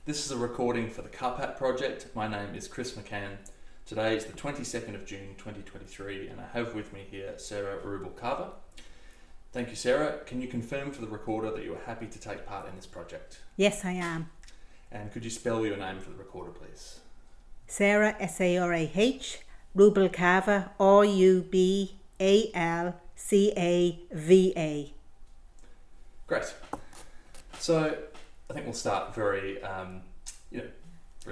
This is a recording for the CUPHAT project. My name is Chris McCann. Today is the 22nd of June 2023 and I have with me here Sarah Rubalcava. Thank you, Sarah. Can you confirm for the recorder that you are happy to take part in this project? Yes, I am. And could you spell your name for the recorder, please? Sarah, S-A-R-A-H, Rubalcava, R-U-B-A-L-C-A-V-A. Great. So I think we'll start very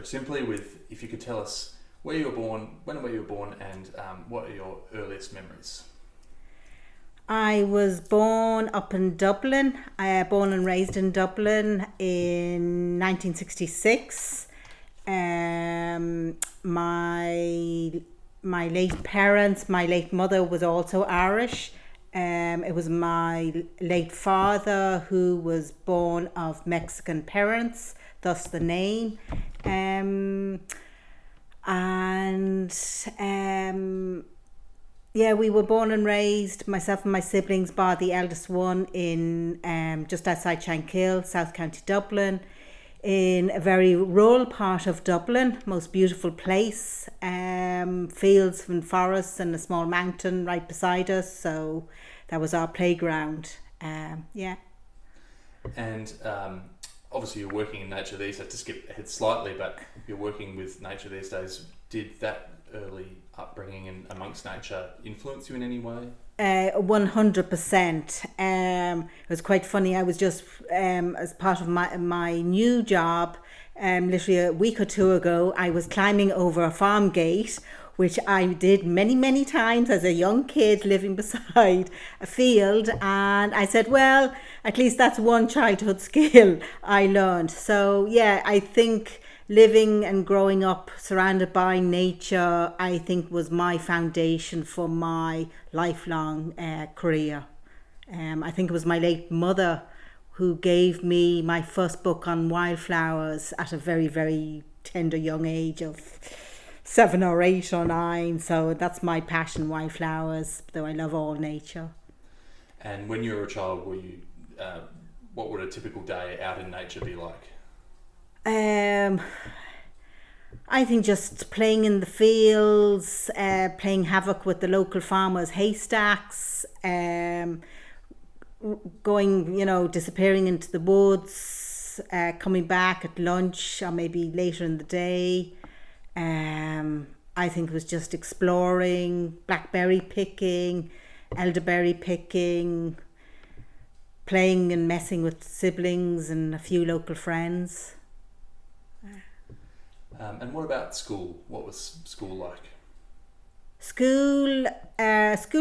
simply with if you could tell us where you were born, when and where you were born, and what are your earliest memories? I was born up in Dublin. Born and raised in Dublin in 1966. My late parents, my late mother was also Irish. It was my late father who was born of Mexican parents, thus the name. We were born and raised, myself and my siblings, bar the eldest one, in just outside Shankill, South County Dublin, in a very rural part of Dublin, most beautiful place, fields and forests and a small mountain right beside us, so that was our playground. And obviously you're working in nature these days, to skip ahead slightly, but you're working with nature these days. Did that early upbringing and amongst nature influence you in any way? 100%. It was quite funny. I was just as part of my new job, literally a week or two ago, I was climbing over a farm gate, which I did many times as a young kid living beside a field, and I said, well, at least that's one childhood skill I learned. So yeah, I think living and growing up surrounded by nature, I think, was my foundation for my lifelong career. I think it was my late mother who gave me my first book on wildflowers at a very tender young age of 7 or 8 or 9. So that's my passion, wildflowers, though I love all nature. And when you were a child, were you what would a typical day out in nature be like? I think just playing in the fields, playing havoc with the local farmers' haystacks, going, disappearing into the woods, coming back at lunch or maybe later in the day. I think it was just exploring, blackberry picking, elderberry picking, playing and messing with siblings and a few local friends. And what about school? What was school like? School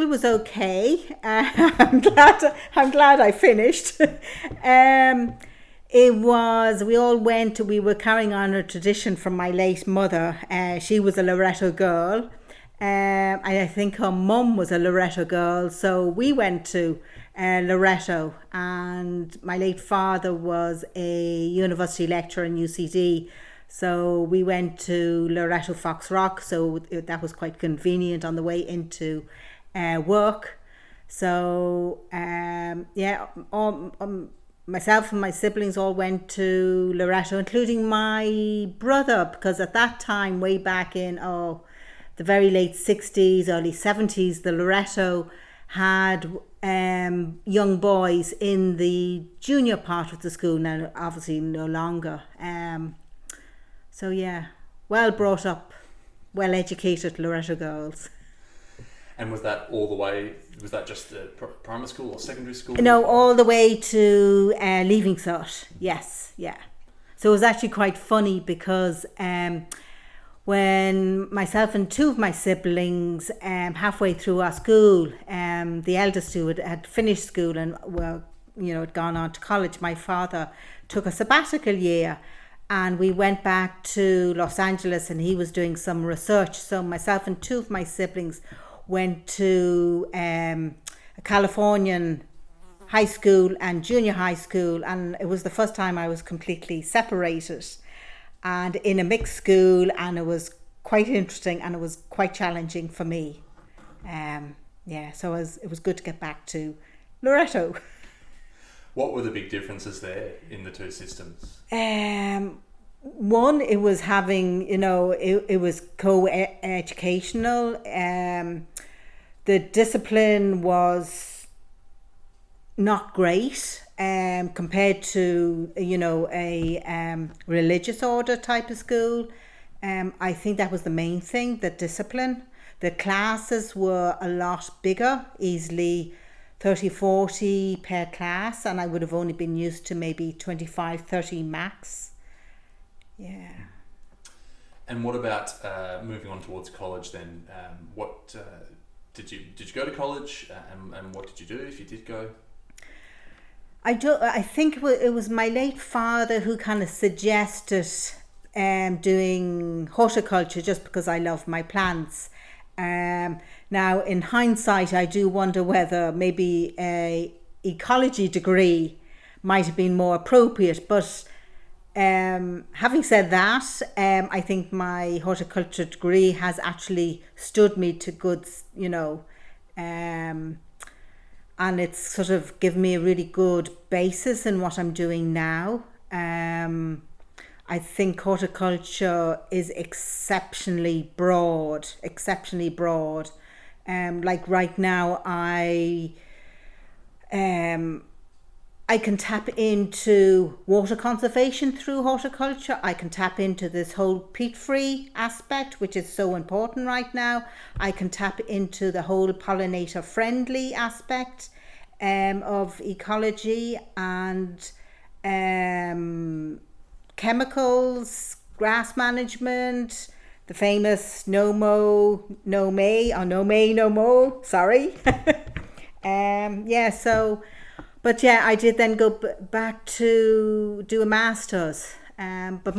was okay. I'm glad I finished. We were carrying on a tradition from my late mother. She was a Loreto girl. I think her mum was a Loreto girl. So we went to Loreto, and my late father was a university lecturer in UCD. So we went to Loreto Fox Rock, so that was quite convenient on the way into work. So myself and my siblings all went to Loreto, including my brother, because at that time, way back in the very late 60s, early 70s, the Loreto had young boys in the junior part of the school, now obviously no longer. So yeah, well brought up, well educated Loreto girls. And was that all the way, was that just the primary school or secondary school? No, all the way to Leaving Cert, yes, yeah. So it was actually quite funny because when myself and 2 of my siblings, halfway through our school, the eldest who had finished school and had gone on to college, my father took a sabbatical year. And we went back to Los Angeles and he was doing some research. So myself and 2 of my siblings went to a Californian high school and junior high school. And it was the first time I was completely separated and in a mixed school. And it was quite interesting and it was quite challenging for me. So it was good to get back to Loreto. What were the big differences there in the two systems? One, it was having, it was co-educational. The discipline was not great compared to, a religious order type of school. I think that was the main thing, the discipline. The classes were a lot bigger, easily 30, 40 per class, and I would have only been used to maybe 25, 30 max. Yeah. And what about moving on towards college then? What did you go to college, and what did you do if you did go? I think it was my late father who kind of suggested doing horticulture just because I love my plants. Now, in hindsight, I do wonder whether maybe a ecology degree might have been more appropriate. But having said that, I think my horticulture degree has actually stood me to good, and it's sort of given me a really good basis in what I'm doing now. I think horticulture is exceptionally broad. Like right now, I can tap into water conservation through horticulture. I can tap into this whole peat-free aspect, which is so important right now. I can tap into the whole pollinator-friendly aspect of ecology, and chemicals, grass management, the famous no mow, no may, or no may, no mow, sorry. But I did then go back to do a master's. But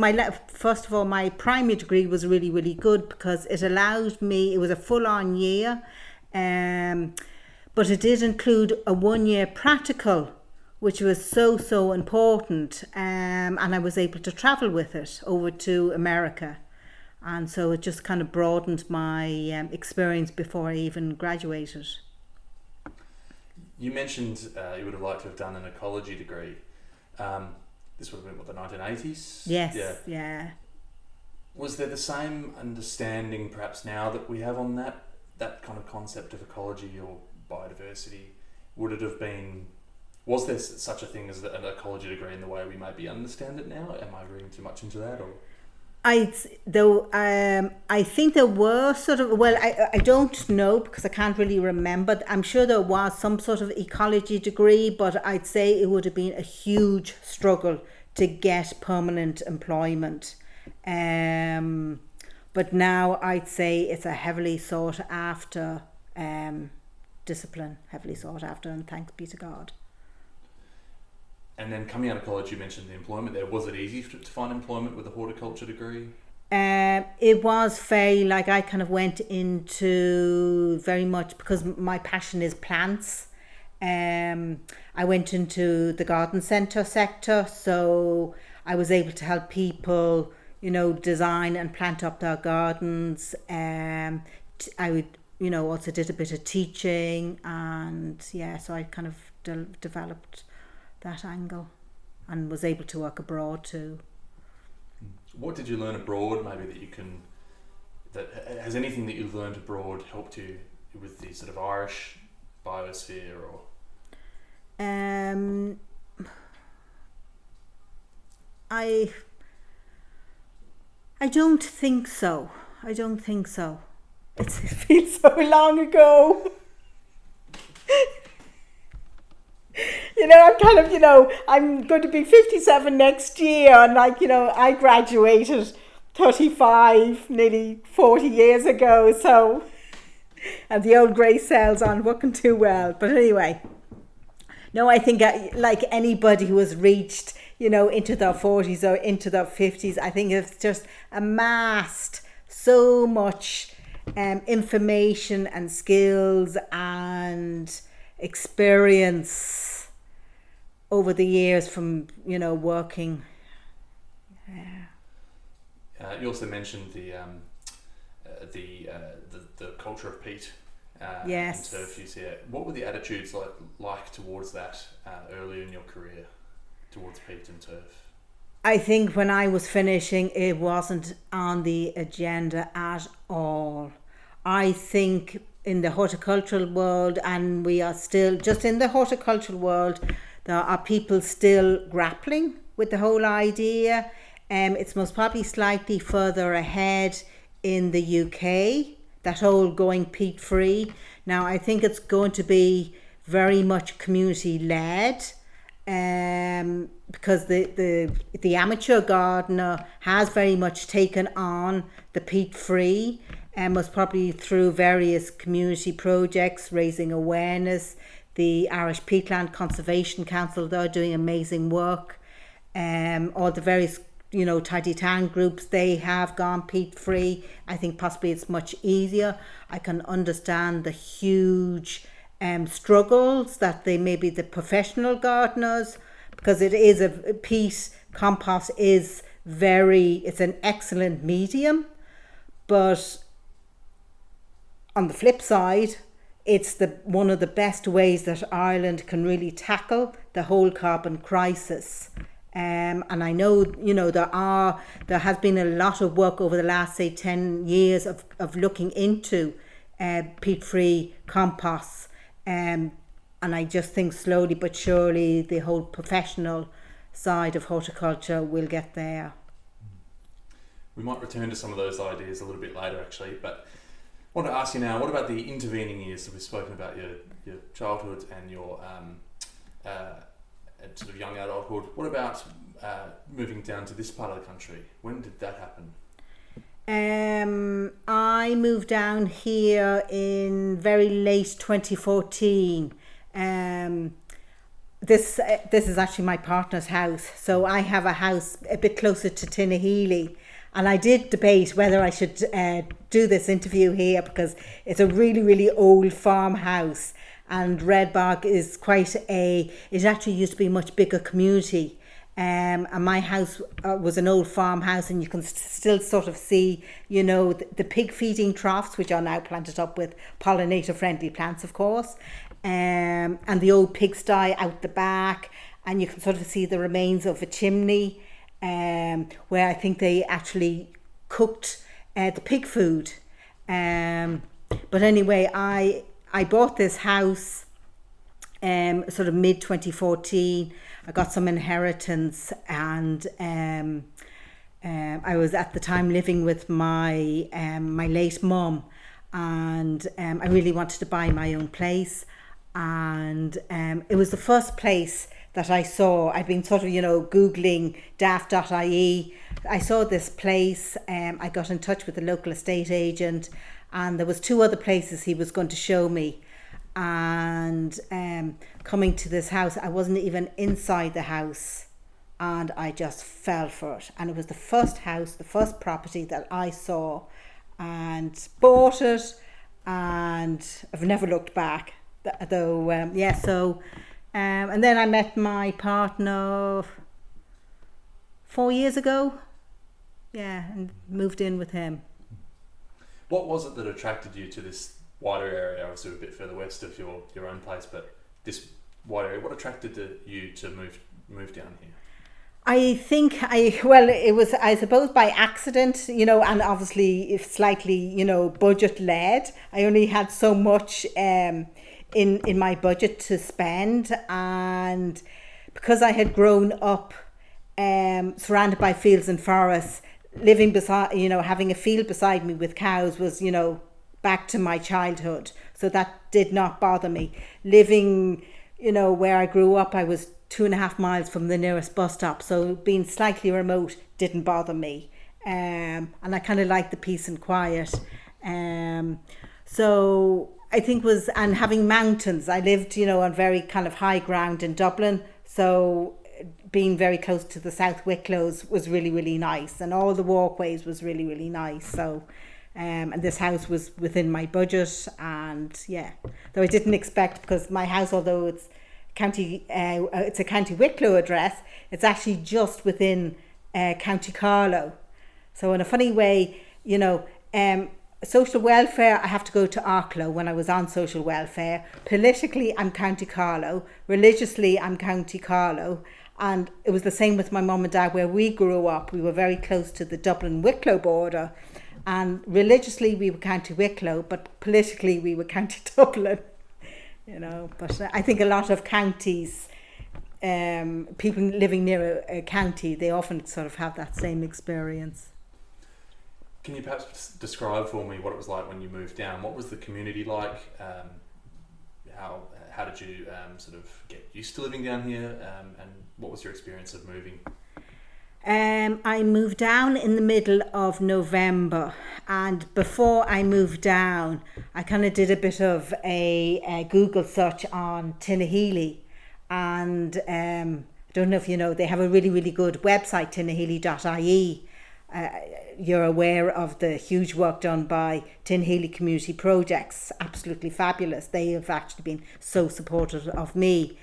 first of all, my primary degree was really, really good because it allowed me, it was a full-on year, but it did include a 1-year practical, which was so important, and I was able to travel with it over to America. And so it just kind of broadened my experience before I even graduated. You mentioned you would have liked to have done an ecology degree. This would have been, the 1980s? Yes, yeah. Was there the same understanding perhaps now that we have on that kind of concept of ecology or biodiversity? Would it have been... Was there such a thing as an ecology degree in the way we maybe understand it now? Am I reading too much into that? Or I think there were sort of, I don't know because I can't really remember. I'm sure there was some sort of ecology degree, but I'd say it would have been a huge struggle to get permanent employment. But now I'd say it's a heavily sought after discipline, and thanks be to God. And then coming out of college, you mentioned the employment there. Was it easy to find employment with a horticulture degree? It was very, I kind of went into very much, because my passion is plants. I went into the garden centre sector, so I was able to help people, design and plant up their gardens. I would, also did a bit of teaching, and so I kind of developed that angle and was able to work abroad too. What did you learn abroad maybe has anything that you've learned abroad helped you with the sort of Irish biosphere or? I don't think so. It feels so long ago. I'm kind of, I'm going to be 57 next year, and I graduated 35, nearly 40 years ago, so, and the old grey cells aren't working too well. But anyway, no, I think like anybody who has reached, into their 40s or into their 50s, I think it's just amassed so much information and skills and experience over the years from working. You also mentioned the culture of peat yes. and turf use here. What were the attitudes like towards that earlier in your career, towards peat and turf? I think when I was finishing, it wasn't on the agenda at all. I think in the horticultural world, and we are still just in the horticultural world, there are people still grappling with the whole idea. It's most probably slightly further ahead in the UK, that whole going peat free. Now, I think it's going to be very much community led, because the amateur gardener has very much taken on the peat free, and most probably through various community projects raising awareness. The Irish Peatland Conservation Council, they're doing amazing work. All the various tidy town groups, they have gone peat free. I think possibly it's much easier. I can understand the huge struggles that maybe the professional gardeners, because it is peat compost is it's an excellent medium, but on the flip side, it's one of the best ways that Ireland can really tackle the whole carbon crisis. And I know, there has been a lot of work over the last, say, 10 years of looking into peat-free composts. And I just think slowly but surely the whole professional side of horticulture will get there. We might return to some of those ideas a little bit later, actually, but I want to ask you now, what about the intervening years? So we've spoken about your childhood and your sort of young adulthood. What about moving down to this part of the country? When did that happen? I moved down here in very late 2014. This is actually my partner's house. So I have a house a bit closer to Tinnahealy. And I did debate whether I should do this interview here, because it's a really, really old farmhouse. And Redbog is it actually used to be a much bigger community. And my house was an old farmhouse, and you can still sort of see, the pig feeding troughs, which are now planted up with pollinator friendly plants, of course. And the old pigsty out the back, and you can sort of see the remains of a chimney, where I think they actually cooked the pig food. But anyway, I bought this house sort of mid 2014. I got some inheritance, and I was at the time living with my late mum, and I really wanted to buy my own place. And it was the first place that I saw. I'd been sort of, Googling daft.ie. I saw this place. I got in touch with the local estate agent, and there was 2 other places he was going to show me. And coming to this house, I wasn't even inside the house, and I just fell for it. And it was the first house, the first property that I saw, and bought it, and I've never looked back. Though, and then I met my partner 4 years ago, and moved in with him. What was it that attracted you to this wider area? Obviously a bit further west of your own place, but this wide area, what attracted you to move down here? I think it was, I suppose, by accident, and obviously slightly, budget led. I only had so much in my budget to spend, and because I had grown up surrounded by fields and forests, living beside, having a field beside me with cows was, back to my childhood. So that did not bother me. Living, where I grew up, I was 2.5 miles from the nearest bus stop. So being slightly remote didn't bother me. And I kind of liked the peace and quiet. So I think and having mountains, I lived, on very kind of high ground in Dublin. So being very close to the South Wicklows was really, really nice. And all the walkways was really, really nice. So, and this house was within my budget. And though I didn't expect, because my house, although it's a County Wicklow address, it's actually just within County Carlow. So in a funny way, social welfare, I have to go to Archaeological when I was on social welfare. Politically, I'm County Carlow. Religiously, I'm County Carlow. And it was the same with my mum and dad where we grew up. We were very close to the Dublin-Wicklow border. And religiously we were County Wicklow, but politically we were County Dublin. But I think a lot of counties, people living near a county, they often sort of have that same experience. Can you perhaps describe for me what it was like when you moved down? What was the community like? How did you sort of get used to living down here? And what was your experience of moving? I moved down in the middle of November, and before I moved down, I kind of did a bit of a Google search on Tinahely, and I don't know if you know, they have a really, really good website, tinahely.ie. You're aware of the huge work done by Tinahely Community Projects, absolutely fabulous. They have actually been so supportive of me.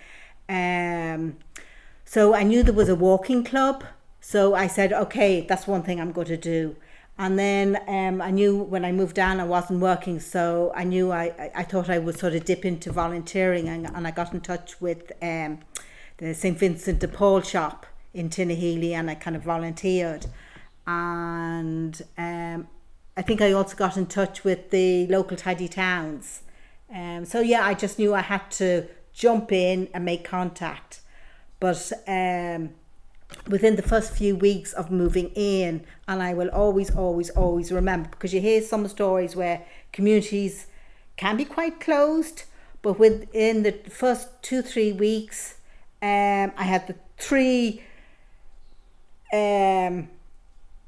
So I knew there was a walking club. So I said, okay, that's one thing I'm going to do. And then I knew when I moved down I wasn't working, so I knew I thought I would sort of dip into volunteering, and I got in touch with the St. Vincent de Paul shop in Tinahely, and I kind of volunteered. And I think I also got in touch with the local tidy towns. So yeah, I just knew I had to jump in and make contact. But within the first few weeks of moving in, and I will always remember, because you hear some stories where communities can be quite closed, but within the first 2-3 weeks, I had the 3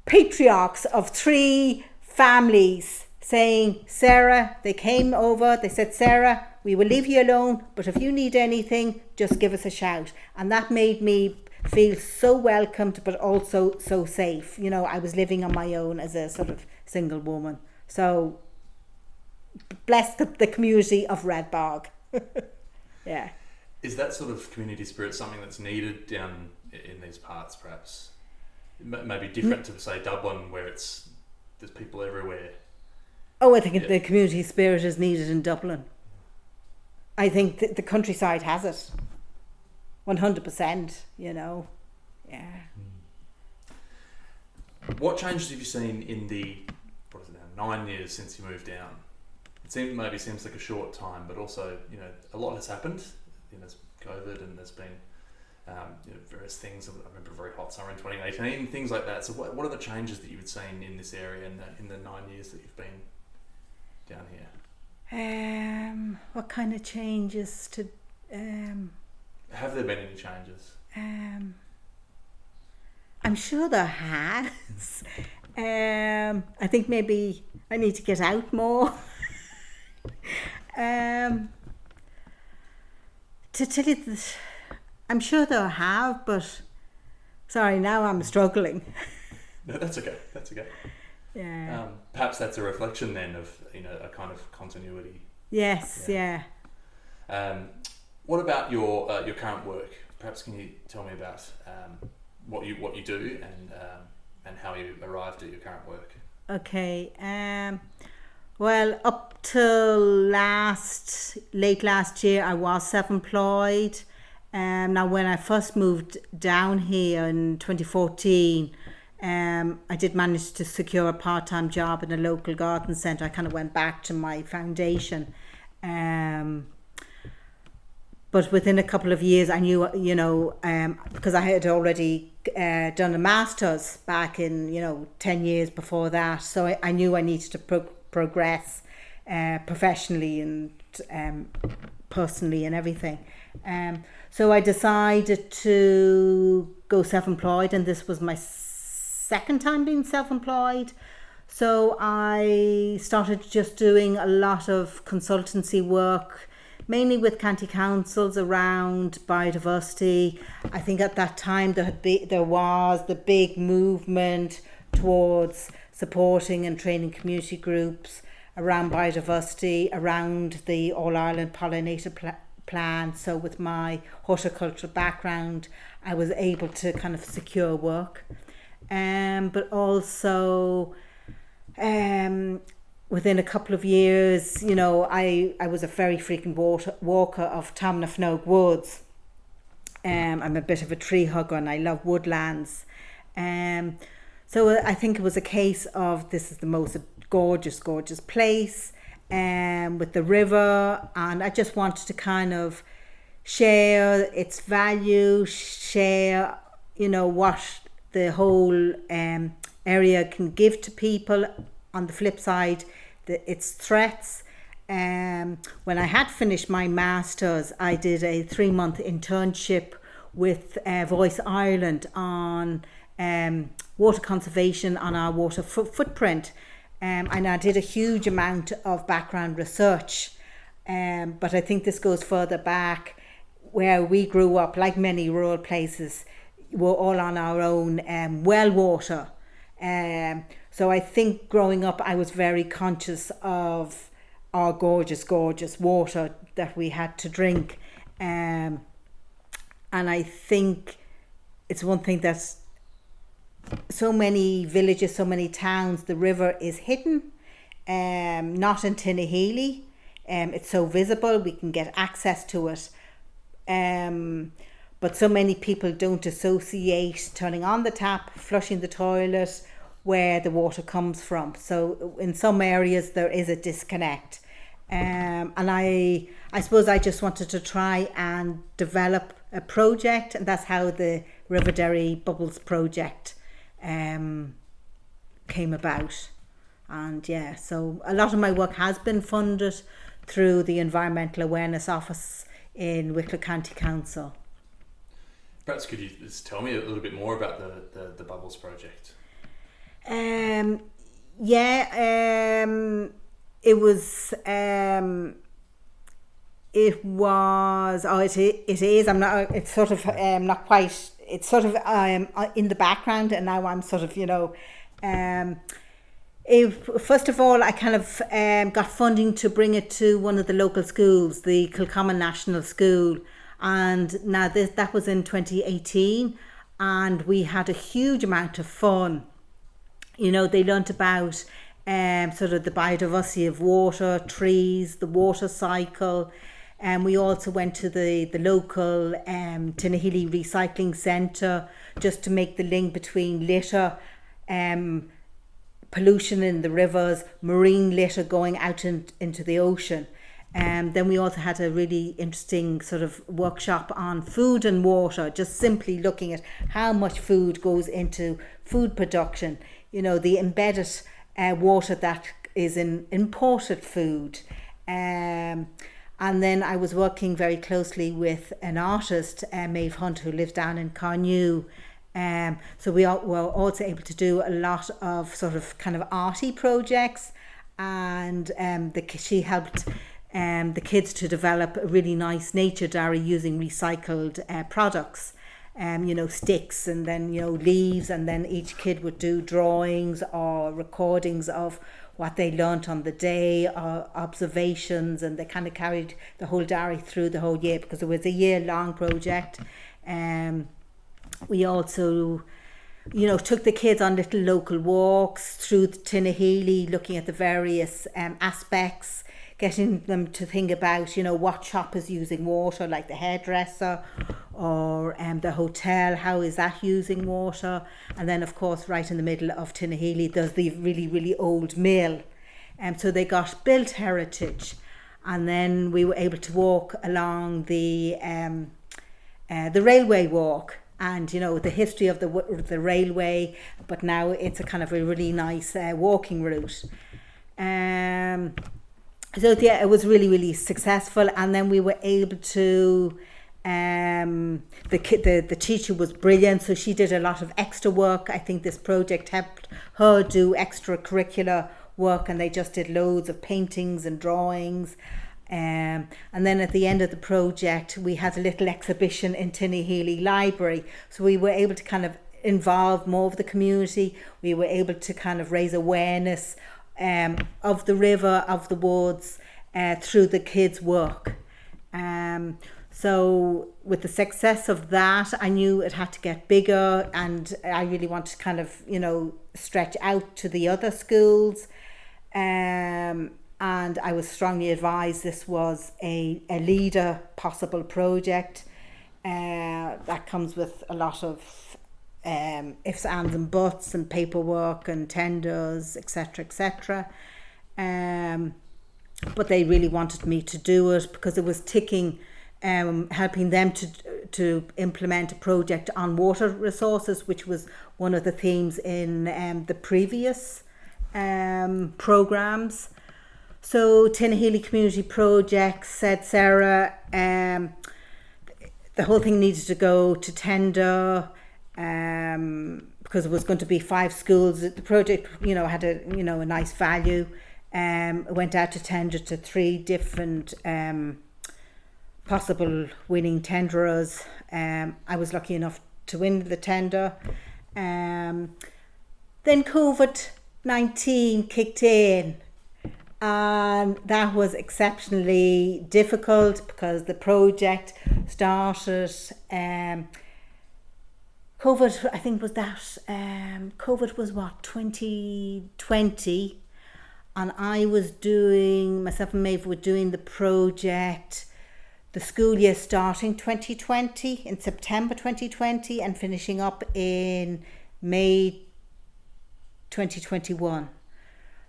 patriarchs of 3 families saying, Sarah, they came over, they said, Sarah, we will leave you alone, but if you need anything, just give us a shout. And that made me feel so welcomed, but also so safe. I was living on my own as a sort of single woman. So bless the community of Redbog. Yeah. Is that sort of community spirit something that's needed down in these parts, perhaps? Maybe different to, say, Dublin, where there's people everywhere. Oh, I think the community spirit is needed in Dublin. I think the countryside has it. 100%, yeah. What changes have you seen in the 9 years since you moved down? It seems like a short time, but also a lot has happened. There's COVID, and there's been various things. I remember a very hot summer in 2018, things like that. So what are the changes that you've seen in this area in the 9 years that you've been down here? What kind of changes to? Have there been any changes? I'm sure there has. I think maybe I need to get out more. To tell you this, I'm sure there have, but sorry, now I'm struggling. No, that's okay. Yeah. Perhaps that's a reflection then of a kind of continuity. Yes. Yeah. What about your current work? Perhaps can you tell me about what you do and how you arrived at your current work? Okay. Well, up till late last year, I was self-employed. Now, when I first moved down here in 2014, I did manage to secure a part-time job in a local garden centre. I kind of went back to my foundation. But within a couple of years, I knew, because I had already done a master's back in, 10 years before that. So I knew I needed to progress professionally and personally and everything. So I decided to go self-employed, and this was my second time being self-employed. So I started just doing a lot of consultancy work, mainly with county councils around biodiversity. I think at that time there was the big movement towards supporting and training community groups around biodiversity, around the All Ireland Pollinator Plan. So with my horticultural background, I was able to kind of secure work. But also within a couple of years, I was a very frequent walker of Tamnafnog Woods. I'm a bit of a tree hugger and I love woodlands. So I think it was a case of this is the most gorgeous place with the river, and I just wanted to kind of share its value, share, what the whole area can give to people. On the flip side, its threats. When I had finished my master's, I did a 3-month internship with Voice Ireland on water conservation on our water footprint, and I did a huge amount of background research, but I think this goes further back. Where we grew up, like many rural places, we're all on our own well water, so I think growing up I was very conscious of our gorgeous water that we had to drink, and I think it's one thing that's so many villages, so many towns, the river is hidden, not in Tinnahealy. It's so visible, we can get access to it, but so many people don't associate turning on the tap, flushing the toilet, where the water comes from. So in some areas there is a disconnect, and I suppose I just wanted to try and develop a project, and that's how the River Derry Bubbles project came about. And yeah, so a lot of my work has been funded through the Environmental Awareness Office in Wicklow County Council. Perhaps could you just tell me a little bit more about the Bubbles project? It is. I'm not. It's sort of not quite. It's sort of in the background, and now I'm sort of first of all, I kind of got funding to bring it to one of the local schools, the Kilcommon National School, and now that was in 2018, and we had a huge amount of fun. They learnt about sort of the biodiversity of water, trees, the water cycle. And we also went to the local Tinnahealy Recycling Centre just to make the link between litter, pollution in the rivers, marine litter going out into the ocean. Then we also had a really interesting sort of workshop on food and water, just simply looking at how much food goes into food production, the embedded water that is in imported food. And then I was working very closely with an artist, Maeve Hunt, who lives down in Carnew. So we were also able to do a lot of sort of kind of arty projects, and she helped the kids to develop a really nice nature diary using recycled products, sticks and then leaves, and then each kid would do drawings or recordings of what they learnt on the day, or observations, and they kind of carried the whole diary through the whole year because it was a year-long project. We also, took the kids on little local walks through Tinnahealy, looking at the various aspects, getting them to think about, what shop is using water, like the hairdresser or the hotel, how is that using water? And then, of course, right in the middle of Tinnahealy, there's the really, really old mill. So they got built heritage. And then we were able to walk along the railway walk, and the history of the railway, but now it's a kind of a really nice walking route. So yeah, it was really, really successful. And then we were able to, the teacher was brilliant, so she did a lot of extra work. I think this project helped her do extracurricular work, and they just did loads of paintings and drawings. And then at the end of the project, we had a little exhibition in Tinnahealy Library. So we were able to kind of involve more of the community. We were able to kind of raise awareness of the river, of the woods, through the kids' work. So with the success of that, I knew it had to get bigger, and I really wanted to kind of, stretch out to the other schools. And I was strongly advised this was a leader possible project. That comes with a lot of ifs, ands and buts and paperwork and tenders, etc., etc. But they really wanted me to do it because it was ticking, helping them to implement a project on water resources, which was one of the themes in the previous programmes. So Tinahely Community Project said, Sarah, the whole thing needed to go to tender because it was going to be 5 schools. The project, had a nice value. It went out to tender to 3 different possible winning tenderers. I was lucky enough to win the tender. Then COVID-19 kicked in. And that was exceptionally difficult because the project started, COVID, I think was that, COVID was 2020, and myself and Maeve were doing the project, the school year starting 2020, in September 2020, and finishing up in May 2021.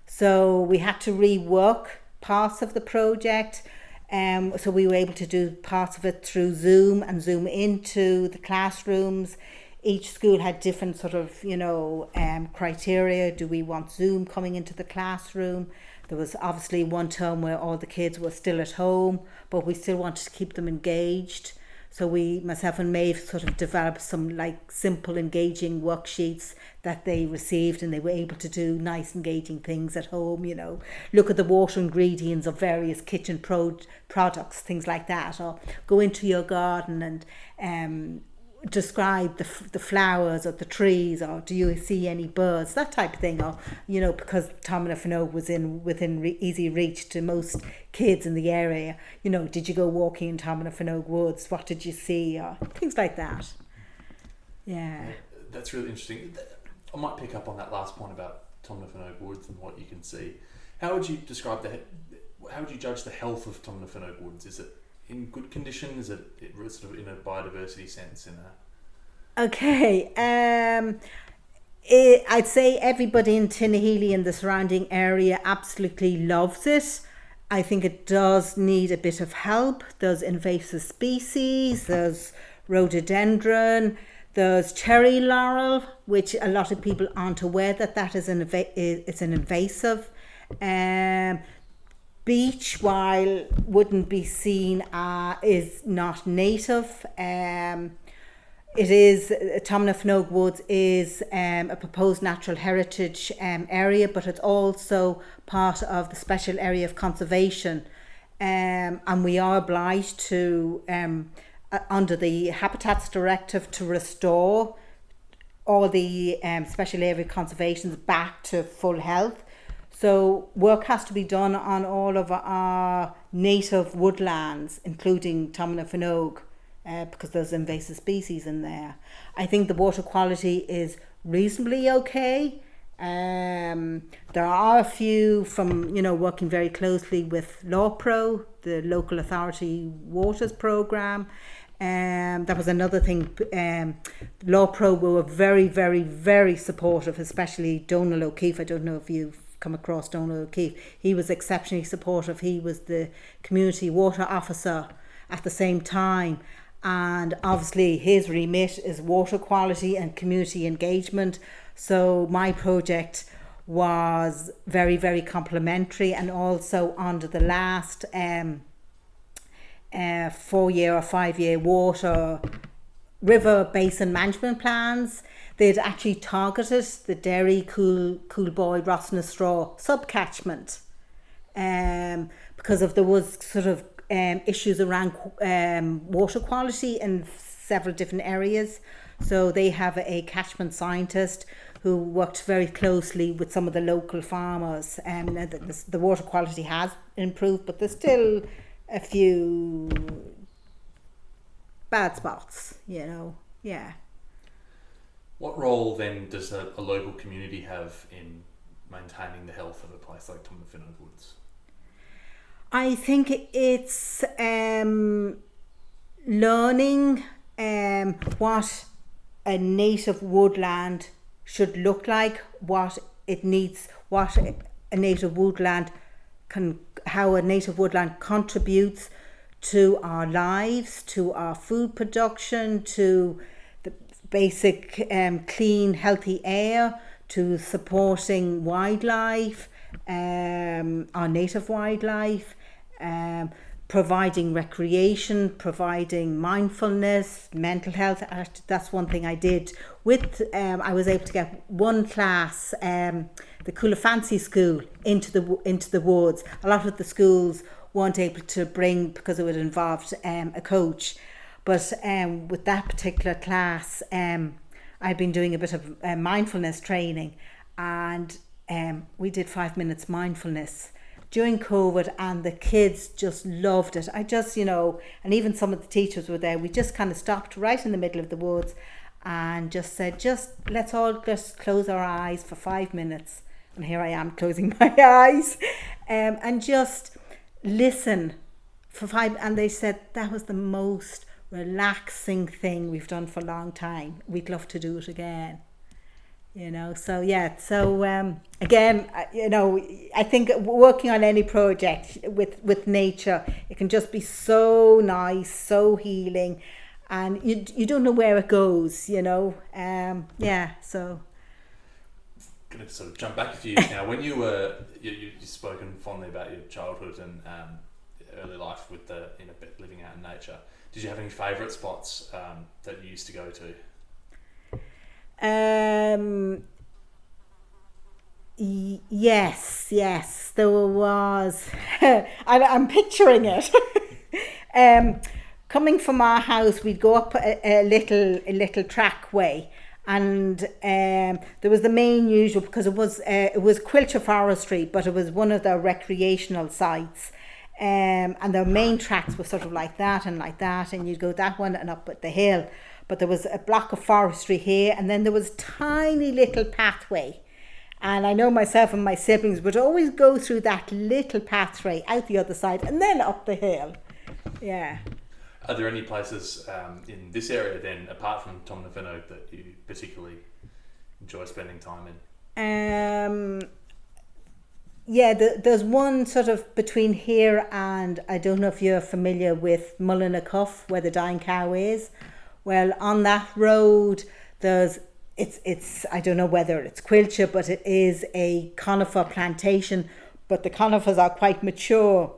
So we had to rework parts of the project. So we were able to do parts of it through Zoom and Zoom into the classrooms. Each school had different sort of, criteria. Do we want Zoom coming into the classroom? There was obviously one term where all the kids were still at home, but we still wanted to keep them engaged. So myself and Maeve sort of developed some simple engaging worksheets that they received, and they were able to do nice engaging things at home, look at the water ingredients of various kitchen products, things like that, or go into your garden and describe the flowers or the trees, or do you see any birds, that type of thing, or because Tomanagh was within easy reach to most kids in the area, did you go walking in Tomanagh woods, what did you see, or things like that. Yeah, that's really interesting. I might pick up on that last point about Tomanagh woods and what you can see. How would you describe how would you judge the health of Tomanagh woods? Is it in good condition? Is it sort of in a biodiversity sense? Okay, I'd say everybody in Tinahely and the surrounding area absolutely loves it. I think it does need a bit of help. There's invasive species, there's rhododendron, there's cherry laurel, which a lot of people aren't aware that is it's an invasive. Beech, while wouldn't be seen, is not native. Tomanagh Woods is a proposed natural heritage area, but it's also part of the special area of conservation, and we are obliged to, under the Habitats Directive, to restore all the special area conservations back to full health. So work has to be done on all of our native woodlands, including Tomanagh, because there's invasive species in there. I think the water quality is reasonably okay. There are a few from, working very closely with LawPro, the local authority waters programme. That was another thing. LawPro were very, very, very supportive, especially Donald O'Keefe. I don't know if you've come across Donald O'Keefe. He was exceptionally supportive. He was the community water officer at the same time, and obviously his remit is water quality and community engagement. So my project was very, very complimentary, and also under the last 4-year or 5-year water river basin management plans, they'd actually targeted the Derry, Coolboy, Rossnastraw subcatchment, because there was sort of issues around water quality in several different areas. So they have a catchment scientist who worked very closely with some of the local farmers, and the water quality has improved, but there's still a few bad spots, yeah. What role then does a local community have in maintaining the health of a place like Tomanagh Woods? I think it's learning what a native woodland should look like, what it needs, what a native woodland how a native woodland contributes to our lives, to our food production, to the basic clean, healthy air, to supporting wildlife, our native wildlife, providing recreation, providing mindfulness, mental health. That's one thing I did with, I was able to get one class, the CUPHAT school, into the woods. A lot of the schools weren't able to bring, because it would involve a coach. But with that particular class, I'd been doing a bit of mindfulness training, and we did 5 minutes mindfulness during COVID, and the kids just loved it. I just, and even some of the teachers were there. We just kind of stopped right in the middle of the woods and just said, let's all just close our eyes for 5 minutes. And here I am closing my eyes, and just listen for 5. And they said that was the most relaxing thing we've done for a long time. We'd love to do it again. So yeah, again, I think working on any project with nature, it can just be so nice, so healing, and you don't know where it goes, so. Going to sort of jump back a few years now. When you've spoken fondly about your childhood and early life with living out in nature. Did you have any favourite spots that you used to go to? Yes, there was. I'm picturing it. Coming from our house, we'd go up a little trackway, and there was the main usual, because it was Quilcher Forestry, but it was one of the recreational sites. And the main tracks were sort of like that, and you'd go that one and up at the hill. But there was a block of forestry here, and then there was tiny little pathway. And I know myself and my siblings would always go through that little pathway out the other side and then up the hill. Yeah. Are there any places in this area then, apart from Tomnafino, that you particularly enjoy spending time in? There's one sort of between here and, I don't know if you're familiar with Mullinacuff, where the Dying Cow is. Well, on that road, it's I don't know whether it's Quilcher, but it is a conifer plantation, but the conifers are quite mature.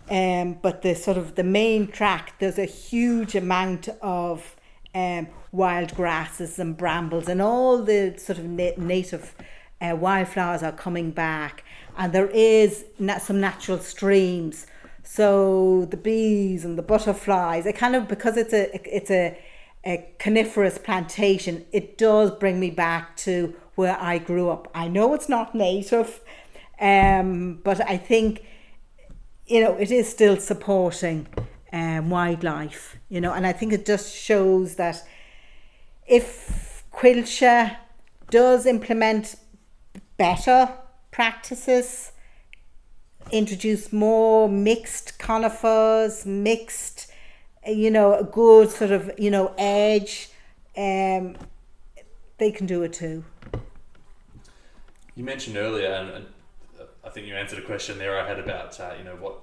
But the main track, there's a huge amount of wild grasses and brambles, and all the sort of native wildflowers are coming back, and there is some natural streams. So the bees and the butterflies, it kind of, because it's a coniferous plantation, it does bring me back to where I grew up. I know it's not native, but I think, it is still supporting wildlife, and I think it just shows that if Quilcher does implement better practices, introduce more mixed conifers, mixed, a good sort of, edge, they can do it too. You mentioned earlier, and I think you answered a question there I had about, what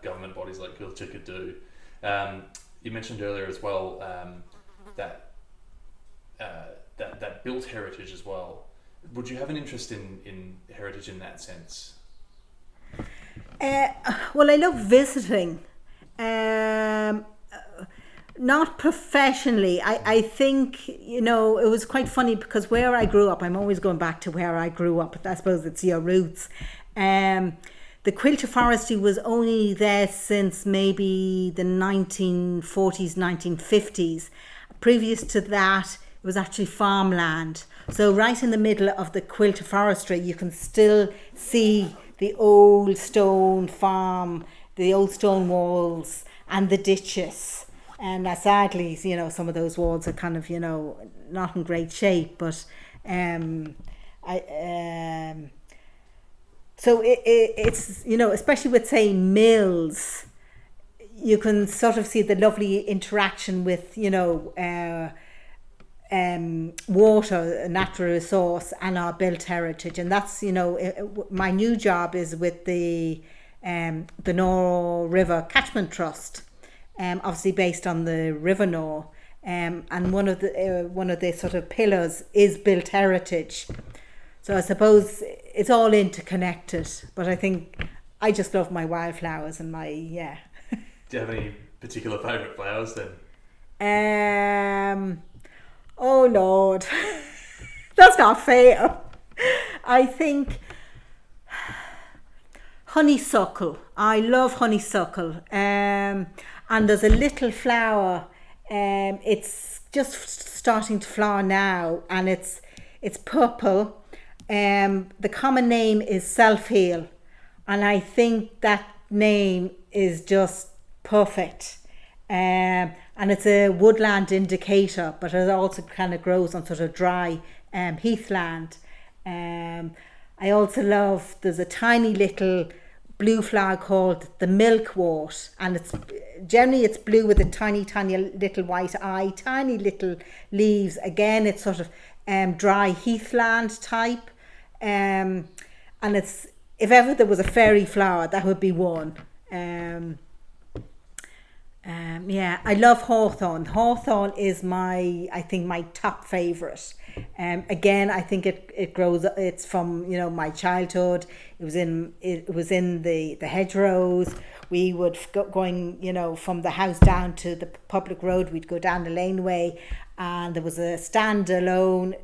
government bodies like Quilcher could do. You mentioned earlier as well that built heritage as well. Would you have an interest in heritage in that sense? Well, I love visiting. Not professionally. I think, it was quite funny, because where I grew up, I'm always going back to where I grew up. I suppose it's your roots. The Quilcher Forestry was only there since maybe the 1940s, 1950s. Previous to that, it was actually farmland. So right in the middle of the Quilcher Forestry, you can still see the old stone farm, the old stone walls and the ditches. And sadly, some of those walls are kind of, not in great shape, but so it's, especially with, say, mills, you can sort of see the lovely interaction with, water, a natural resource, and our built heritage. And that's, my new job is with the Nore River Catchment Trust, obviously based on the River Nore. And one of the sort of pillars is built heritage. So I suppose it's all interconnected, but I think I just love my wildflowers and my, yeah. Do you have any particular favourite flowers then? Oh Lord, that's not fair. I think honeysuckle. I love honeysuckle. And there's a little flower. It's just starting to flower now, and it's purple. The common name is self-heal, and I think that name is just perfect. And it's a woodland indicator, but it also kind of grows on sort of dry heathland. I also love, there's a tiny little blue flower called the milkwort, and it's generally blue with a tiny little white eye, tiny little leaves. Again, it's sort of dry heathland type, and it's, if ever there was a fairy flower, that would be one. Yeah, I love hawthorn. Hawthorn is I think my top favourite. Again, I think it grows. It's from my childhood. It was in the hedgerows. We would going from the house down to the public road. We'd go down the laneway, and there was a standalone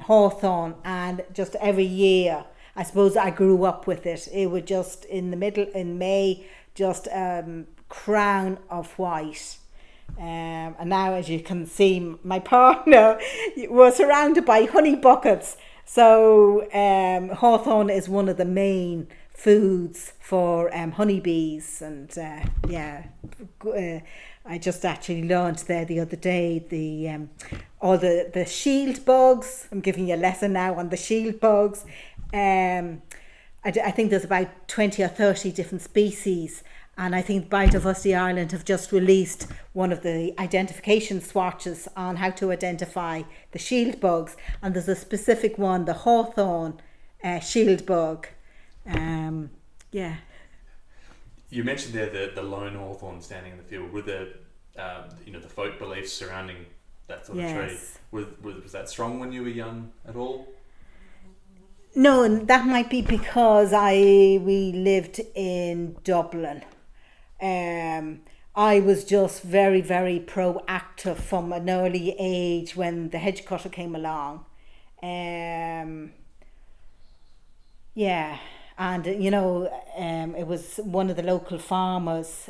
hawthorn. And just every year, I suppose I grew up with it. It would just in May, just crown of white. And now, as you can see, my partner was surrounded by honey buckets. So hawthorn is one of the main foods for honeybees. And I just actually learned there the other day all the shield bugs. I'm giving you a lesson now on the shield bugs. I think there's about 20 or 30 different species. And I think Biodiversity Ireland have just released one of the identification swatches on how to identify the shield bugs. And there's a specific one, the hawthorn shield bug. Yeah. You mentioned there the lone hawthorn standing in the field. Were the folk beliefs surrounding that sort of tree, was that strong when you were young at all? No, and that might be because we lived in Dublin. I was just very, very proactive from an early age when the hedge cutter came along. Yeah, and it was one of the local farmers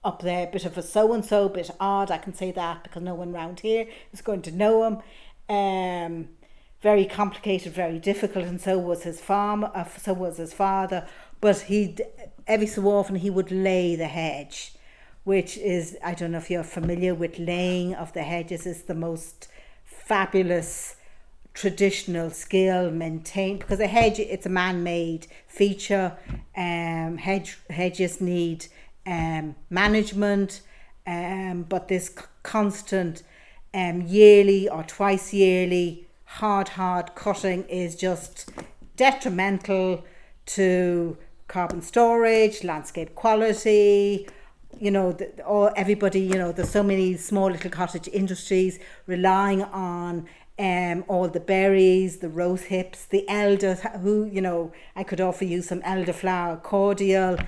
up there, a bit of a so-and-so, bit odd, I can say that because no one around here is going to know him. Very complicated, very difficult, and so was his father. But every so often he would lay the hedge, which is, I don't know if you're familiar with laying of the hedges, is the most fabulous traditional skill maintained, because a hedge, it's a man-made feature. Hedges need management, but this constant yearly or twice yearly hard cutting is just detrimental to carbon storage, landscape quality. Everybody, there's so many small little cottage industries relying on all the berries, the rose hips, the elder, I could offer you some elderflower cordial,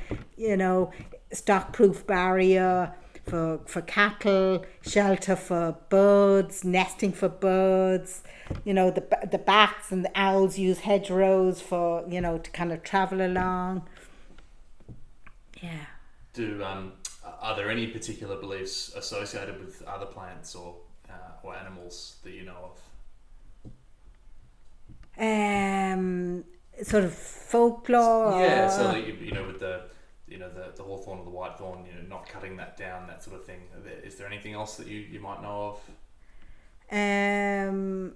stock-proof barrier for cattle, shelter for birds, nesting for birds. The bats and the owls use hedgerows for, to kind of travel along. Yeah. Are there any particular beliefs associated with other plants or animals that you know of? Sort of folklore. Yeah, so with the hawthorn or the whitethorn, not cutting that down, that sort of thing. Is there anything else that you might know of?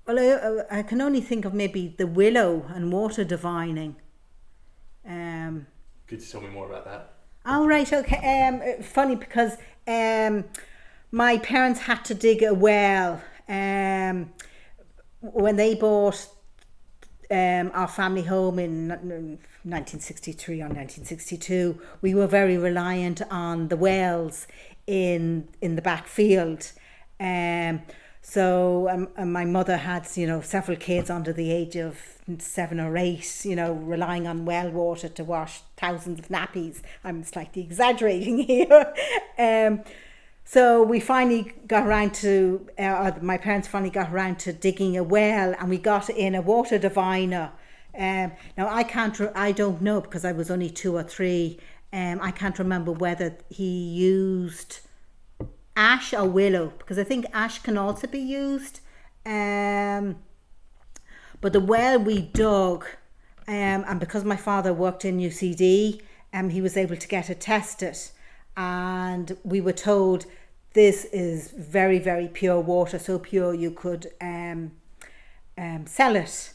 Well, I can only think of maybe the willow and water divining. Could you tell me more about that? Oh, right, okay. Funny because my parents had to dig a well when they bought our family home in 1963 or 1962. We were very reliant on the wells in the back field. So my mother had, several kids under the age of 7 or 8, relying on well water to wash thousands of nappies. I'm slightly exaggerating here. So we finally got around to, my parents finally got around to digging a well, and we got in a water diviner. Now I don't know because I was only 2 or 3. I can't remember whether he used ash or willow, because I think ash can also be used. But the well we dug, and because my father worked in UCD, he was able to get it tested, and we were told this is very, very pure water, so pure you could sell it.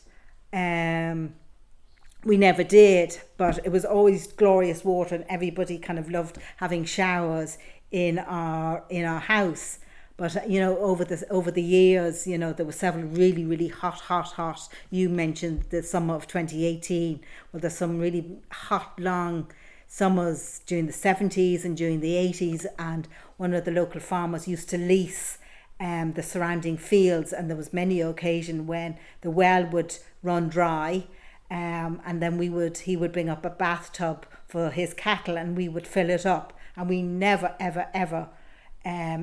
We never did, but it was always glorious water, and everybody kind of loved having showers in our house. But over the years, there were several really, really hot. You mentioned the summer of 2018. Well, there's some really hot, long summers during the 70s and during the 80s, and one of the local farmers used to lease the surrounding fields, and there was many occasions when the well would run dry, and then he would bring up a bathtub for his cattle, and we would fill it up, and we never ever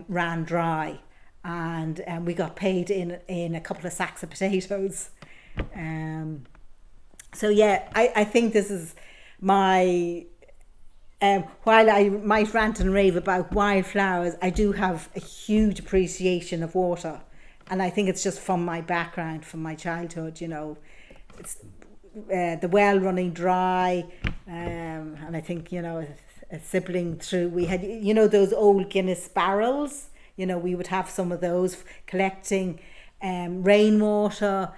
ran dry, and we got paid in a couple of sacks of potatoes. So yeah, I think this is my while I might rant and rave about wildflowers, I do have a huge appreciation of water, and I think it's just from my background, from my childhood. It's the well running dry, and I think a sibling through, we had those old Guinness barrels, we would have some of those collecting rainwater.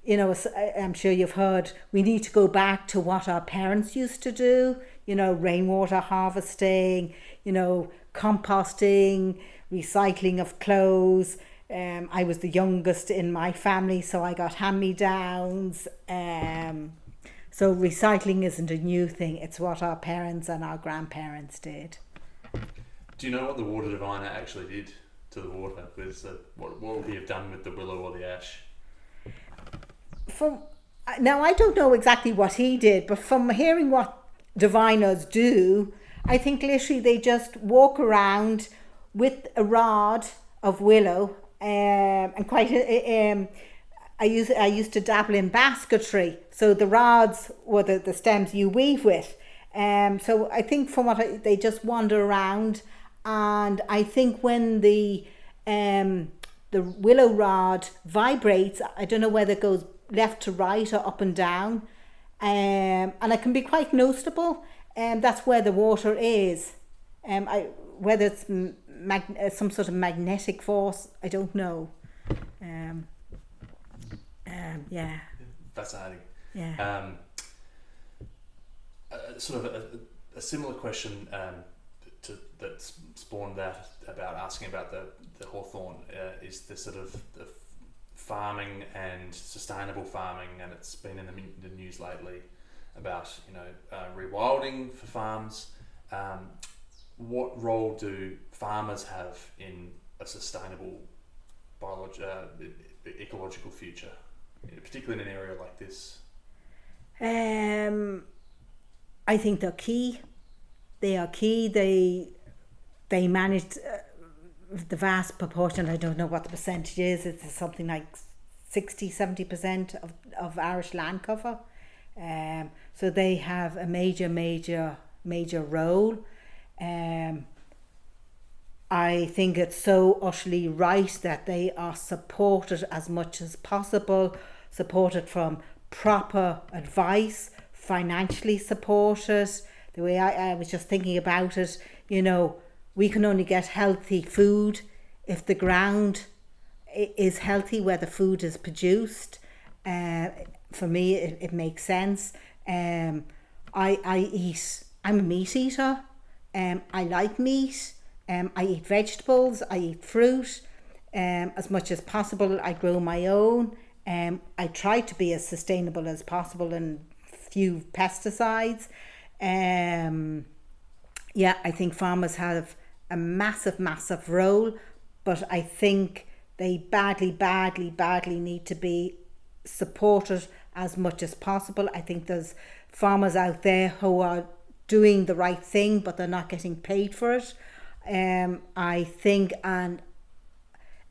I'm sure you've heard we need to go back to what our parents used to do, rainwater harvesting, composting, recycling of clothes. I was the youngest in my family, so I got hand-me-downs. So recycling isn't a new thing. It's what our parents and our grandparents did. Do you know what the water diviner actually did to the water? What would he have done with the willow or the ash? Now, I don't know exactly what he did, but from hearing what diviners do, I think literally they just walk around with a rod of willow, and quite I used to dabble in basketry, so the rods were the stems you weave with. So I think they just wander around, and I think when the willow rod vibrates, I don't know whether it goes left to right or up and down, and it can be quite noticeable, and that's where the water is. Whether it's some sort of magnetic force, I don't know. Yeah. Fascinating. Yeah. Sort of a similar question that spawned that about asking about the hawthorn is the sort of the farming and sustainable farming, and it's been in the news lately about rewilding for farms. What role do farmers have in a sustainable ecological future, particularly in an area like this? I think they're key. They are key. They manage the vast proportion. I don't know what the percentage is. It's something like 60-70% of Irish land cover. So they have a major role. I think it's so utterly right that they are supported as much as possible, supported from proper advice, financially supported. The way I was just thinking about it, we can only get healthy food if the ground is healthy where the food is produced. For me, it makes sense. I eat I'm a meat eater. I like meat. I eat vegetables. I eat fruit. As much as possible, I grow my own. I try to be as sustainable as possible and few pesticides. I think farmers have a massive role, but I think they badly need to be supported as much as possible. I think there's farmers out there who are doing the right thing, but they're not getting paid for it. I think, and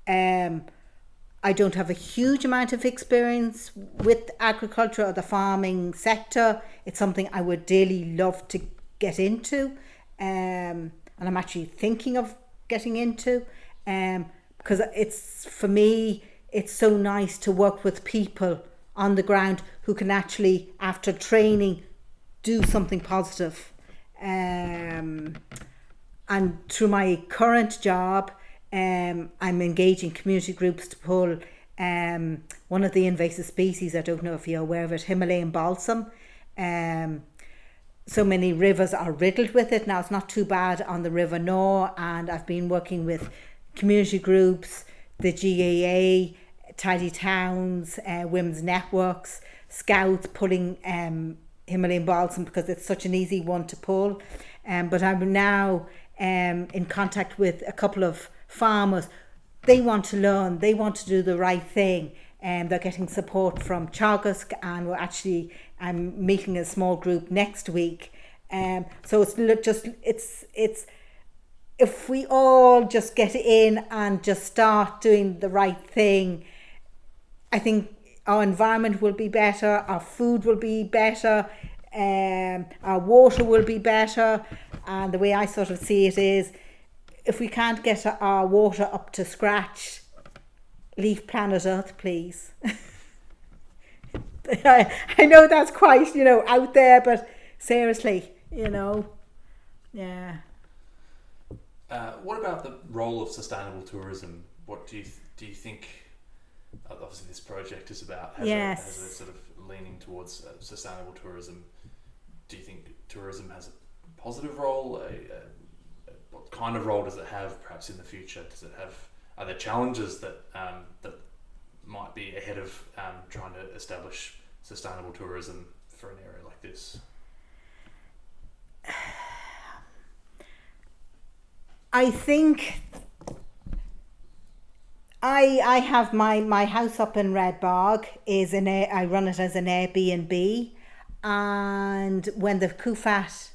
I don't have a huge amount of experience with agriculture or the farming sector. It's something I would dearly love to get into, and I'm actually thinking of getting into, because it's, for me, it's so nice to work with people on the ground who can actually, after training, do something positive. And through my current job, I'm engaging community groups to pull one of the invasive species, I don't know if you're aware of it, Himalayan balsam. So many rivers are riddled with it. Now it's not too bad on the River Nore, and I've been working with community groups, the GAA, Tidy Towns, women's networks, scouts pulling Himalayan balsam because it's such an easy one to pull. But I'm now in contact with a couple of farmers. They want to learn, they want to do the right thing, and they're getting support from Teagasc, and I'm meeting a small group next week. So it's if we all just get in and just start doing the right thing, I think our environment will be better, our food will be better, our water will be better. And the way I sort of see it is, if we can't get our water up to scratch, leave planet Earth, please. I know that's quite, out there, but seriously, yeah. What about the role of sustainable tourism? What do you think? Obviously, this project is about has a sort of leaning towards sustainable tourism. Do you think tourism has a positive role? What kind of role does it have, perhaps in the future? Are there challenges that might be ahead of trying to establish sustainable tourism for an area like this? I think I have my house up in Redbarg. I run it as an Airbnb, and when the CUPHAT,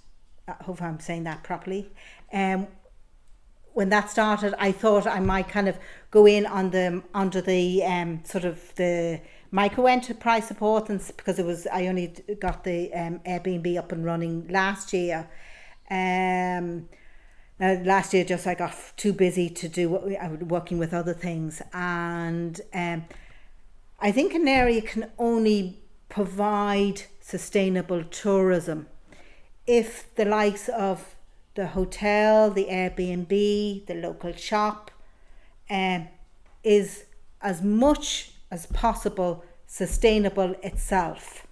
I hope I'm saying that properly, when that started, I thought I might kind of go in under the sort of the micro enterprise support, and because I only got the Airbnb up and running last year. Last year I got too busy to do I was working with other things, and I think an area can only provide sustainable tourism if the likes of the hotel, the Airbnb, the local shop is as much as possible sustainable itself.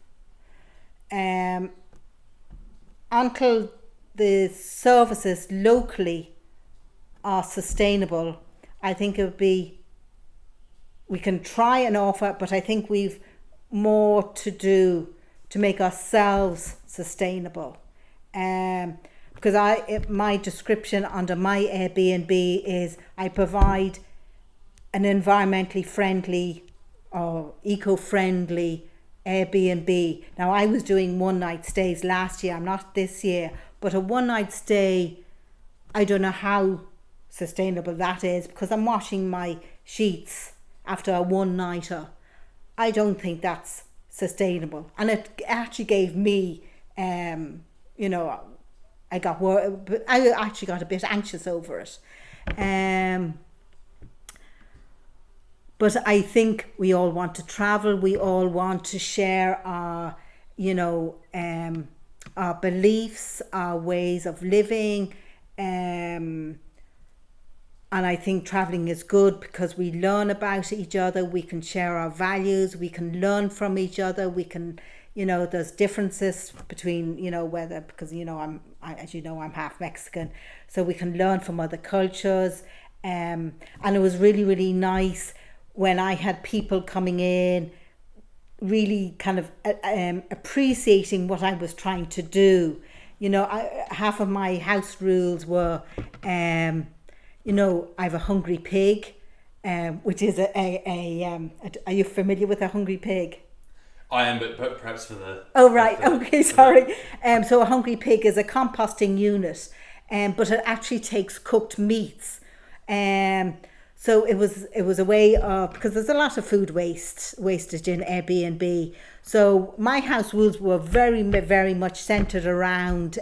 Until the services locally are sustainable, I think we can try and offer, but I think we've more to do to make ourselves sustainable. Because my description under my Airbnb is I provide an environmentally friendly or eco-friendly Airbnb. Now, I was doing one night stays last year, I'm not this year, but a one night stay, I don't know how sustainable that is, because I'm washing my sheets after a one nighter. I don't think that's sustainable, and it actually gave me I actually got a bit anxious over it. But I think we all want to travel, we all want to share our beliefs, our ways of living, and I think traveling is good because we learn about each other, we can share our values, we can learn from each other, we can there's differences between, whether, because, as you know, I'm half Mexican, so we can learn from other cultures. And it was really, really nice when I had people coming in, really kind of appreciating what I was trying to do. Half of my house rules were, I have a hungry pig, which is are you familiar with a hungry pig? I am, but perhaps for the... Oh, right. Okay, sorry. So a hungry pig is a composting unit, but it actually takes cooked meats. So it was a way of, because there's a lot of food wastage in Airbnb. So my house rules were very, very much centered around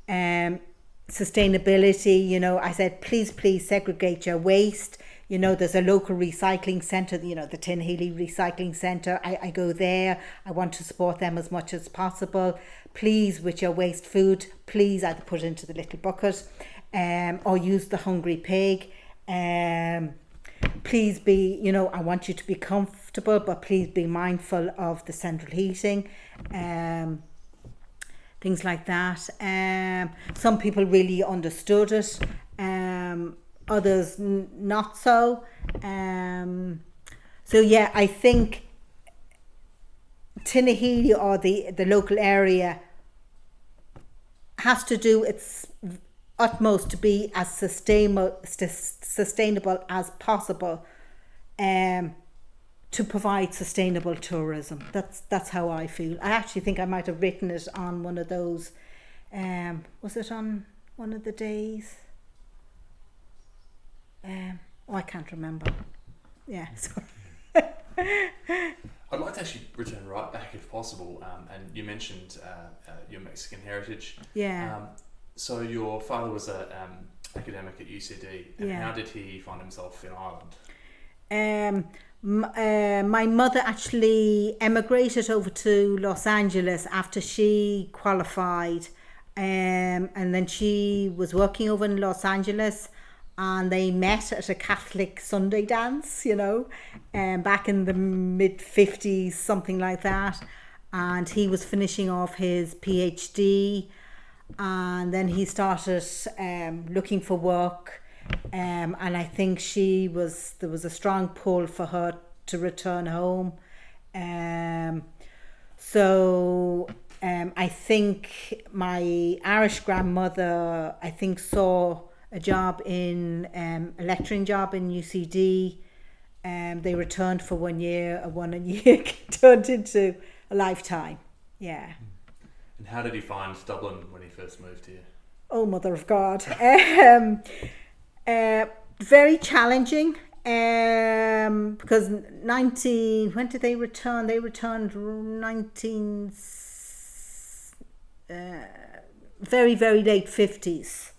sustainability. I said, please segregate your waste. There's a local recycling centre, the Tinhealy Recycling Centre. I go there. I want to support them as much as possible. Please, with your waste food, please either put it into the little bucket or use the hungry pig. Please be, I want you to be comfortable, but please be mindful of the central heating. Things like that. Some people really understood it. Others not so. So yeah, I think Tinhealy or the local area has to do its utmost to be as sustainable as possible, to provide sustainable tourism. That's how I feel. I actually think I might have written it on one of those. Was it on one of the days? I can't remember. Yeah, sorry. I'd like to actually return right back if possible. And you mentioned your Mexican heritage. Yeah. So your father was an academic at UCD. And how did he find himself in Ireland? My mother actually emigrated over to Los Angeles after she qualified. And then she was working over in Los Angeles. And they met at a Catholic Sunday dance, back in the mid-50s, something like that. And he was finishing off his PhD. And then he started looking for work. And I think there was a strong pull for her to return home. So I think my Irish grandmother, saw a job in a lecturing job in UCD. They returned for 1 year. A 1 year turned into a lifetime. Yeah. And how did he find Dublin when he first moved here? Oh, Mother of God. Very challenging. Because when did they return? They returned very, very late 50s.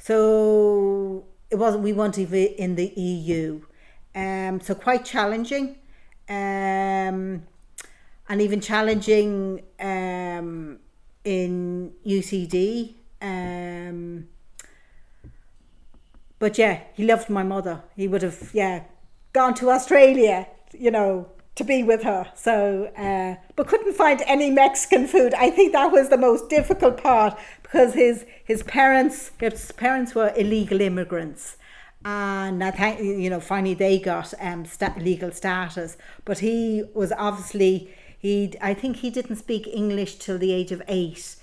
So we weren't even in the EU. So quite challenging. And even challenging in UCD. But yeah, he loved my mother. He would have, gone to Australia, to be with her. So, but couldn't find any Mexican food. I think that was the most difficult part, because his parents were illegal immigrants, and I think, finally they got legal status. But he was obviously, I think he didn't speak English till the age of 8,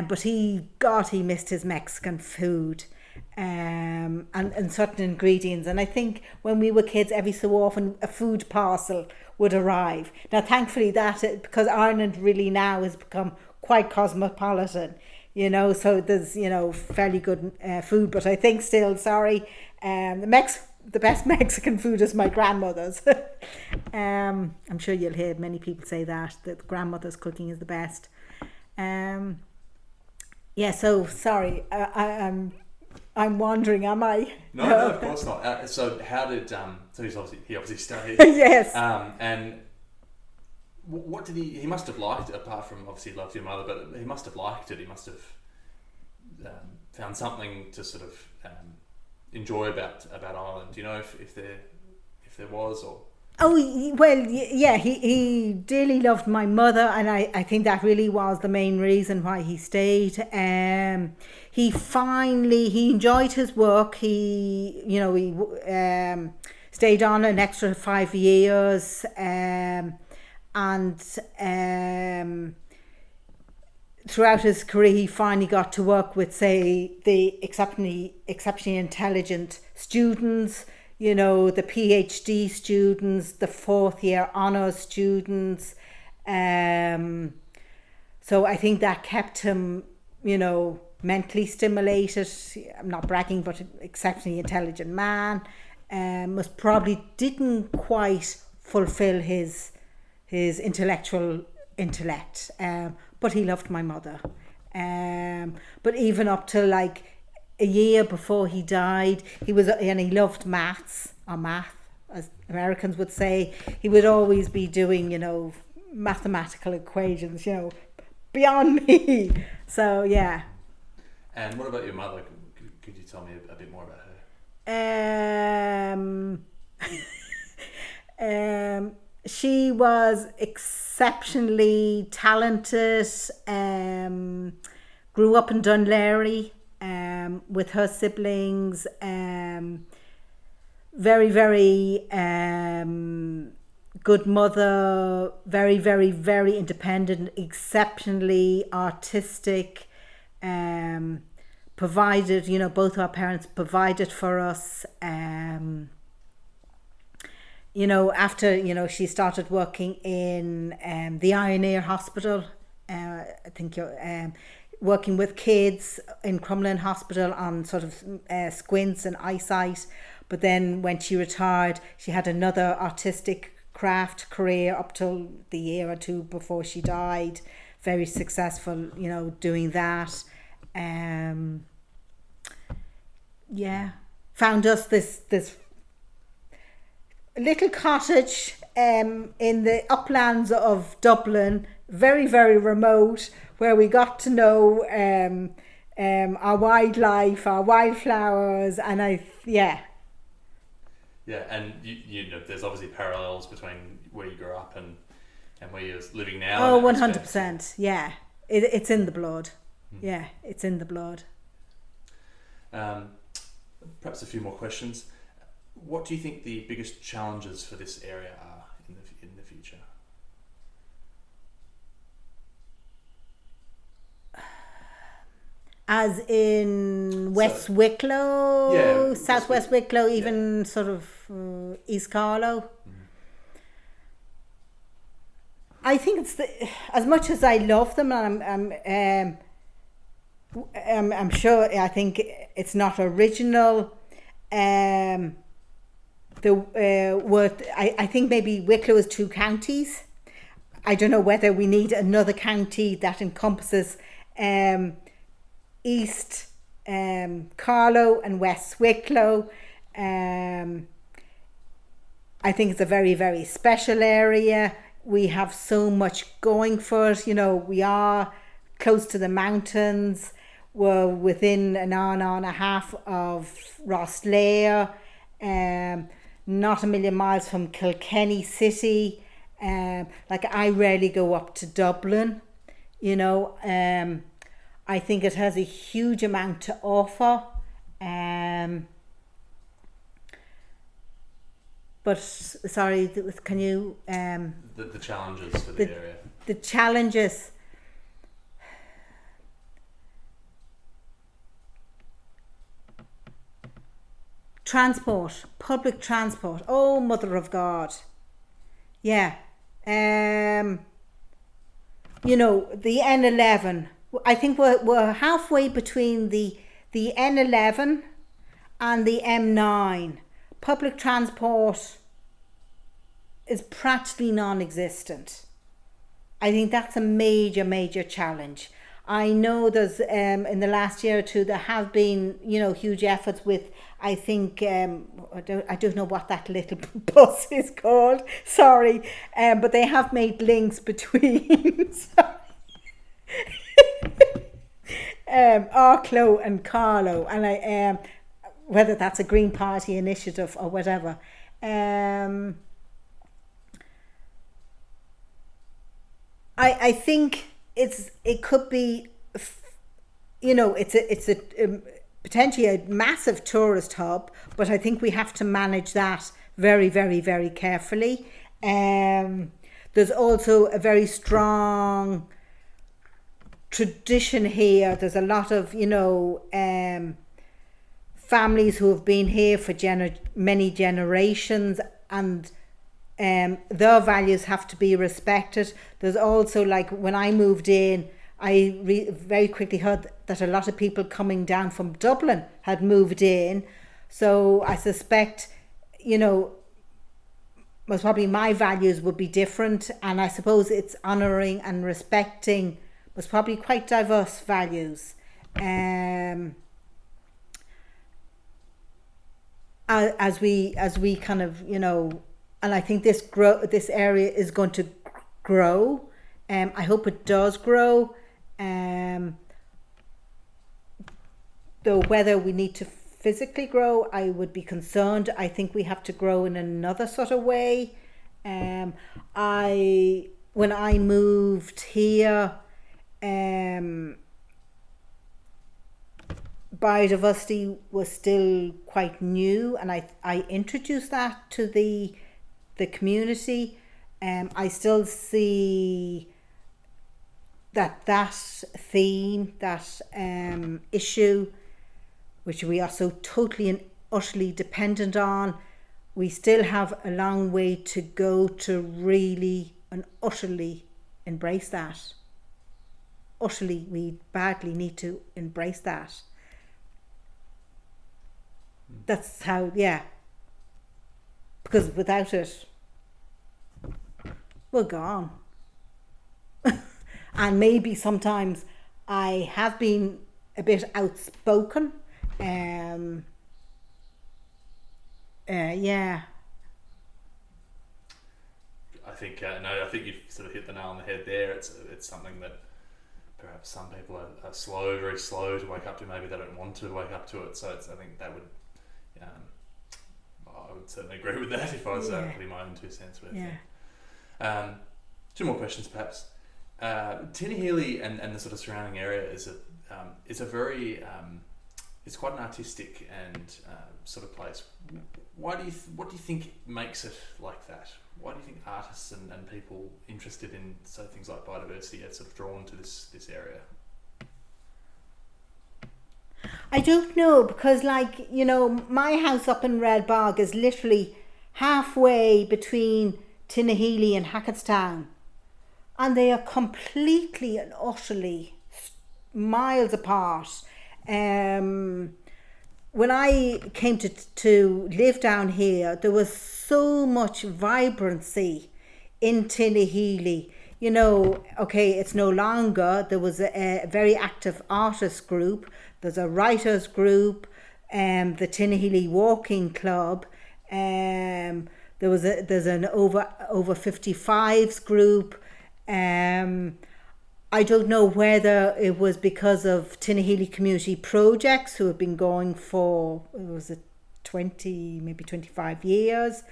but he missed his Mexican food. And certain ingredients, and I think when we were kids, every so often a food parcel would arrive. Now thankfully because Ireland really now has become quite cosmopolitan, so there's fairly good food, but I think still, the best Mexican food is my grandmother's. I'm sure you'll hear many people say that grandmother's cooking is the best. So sorry, I'm wondering, am I? No, of course not. So how did so he obviously studied. Yes. And what did he must have liked, apart from obviously he loved your mother, but he must have liked it. He must have found something to sort of enjoy about Ireland. Do you know if there was, or? Yeah, he dearly loved my mother, and I think that really was the main reason why he stayed. He enjoyed his work. He stayed on an extra 5 years, and throughout his career, he finally got to work with, say, the exceptionally intelligent students, the PhD students, the fourth year honours students. So I think that kept him, mentally stimulated. I'm not bragging, but an exceptionally intelligent man. Most probably didn't quite fulfill his intellectual intellect. But he loved my mother. But even up to like a year before he died, he loved math, as Americans would say. He would always be doing, mathematical equations, beyond me. So yeah. And what about your mother? Could you tell me a bit more about her? She was exceptionally talented. Grew up in Dunleary with her siblings. Very, very good mother. Very, very, very independent. Exceptionally artistic. Provided, both our parents provided for us. After, she started working in the Iron Hospital, I think working with kids in Crumlin Hospital on sort of squints and eyesight. But then when she retired, she had another artistic craft career up till the year or two before she died. Very successful, doing that. Found us this little cottage in the uplands of Dublin, very, very remote, where we got to know our wildlife, our wildflowers, and Yeah, and there's obviously parallels between where you grew up and where you're living now. 100%. Yeah, it's in the blood. Yeah, it's in the blood. Perhaps a few more questions. What do you think the biggest challenges for this area are in the future? As in West Wicklow, Southwest Wicklow, even sort of East Carlow. I think it's as much as I love them, and I'm sure. I think it's not original. I think maybe Wicklow is 2 counties. I don't know whether we need another county that encompasses East Carlow and West Wicklow. I think it's a very, very special area. We have so much going for it. We are close to the mountains. We're within an hour and a half of Rosslare. Not a million miles from Kilkenny City. I rarely go up to Dublin. I think it has a huge amount to offer. But sorry, can you the challenges for the area? The challenges. Transport, public transport. Oh, Mother of God. Yeah. The N11. I think we're halfway between the N11 and the M9. Public transport is practically non-existent. I think that's a major, major challenge. I know there's in the last year or two there have been huge efforts with, I think I don't know what that little bus is called, sorry, but they have made links between Arklow and Carlow, and I whether that's a Green Party initiative or whatever. I think it could be, it's a potentially a massive tourist hub, but I think we have to manage that very, very, very carefully. There's also a very strong tradition here. There's a lot of families who have been here for many generations, and their values have to be respected. There's also, like, when I moved in, I very quickly heard that a lot of people coming down from Dublin had moved in. So I suspect, most probably my values would be different. And I suppose it's honouring and respecting most probably quite diverse values. As we kind of, and I think this area is going to grow. I hope it does grow. Though whether we need to physically grow, I would be concerned. I think we have to grow in another sort of way. When I moved here, biodiversity was still quite new, and I introduced that to the community. I still see that theme, that issue, which we are so totally and utterly dependent on, we still have a long way to go to really and utterly embrace that. Utterly, we badly need to embrace that. That's how, because without it, we're gone. And maybe sometimes I have been a bit outspoken. I think I think you've sort of hit the nail on the head there. It's something that perhaps some people are very slow to wake up to. Maybe they don't want to wake up to it. So I think that would, I would certainly agree with that if I was putting my own 2 cents worth. Yeah. 2 more questions, perhaps. Tinahely and the sort of surrounding area is a very it's quite an artistic and sort of place. What do you think makes it like that? Why do you think artists and people interested in things like biodiversity are sort of drawn to this area? I don't know, because my house up in Red Bog is literally halfway between Tinahely and Hackettstown, and they are completely and utterly miles apart. When I came to live down here, there was so much vibrancy in Tinahely. It's no longer. There was a very active artist group. There's a writers group, the Tinahely Walking Club. There's an over 55s group. I don't know whether it was because of Tinahely community projects who have been going for 20, maybe 25 years.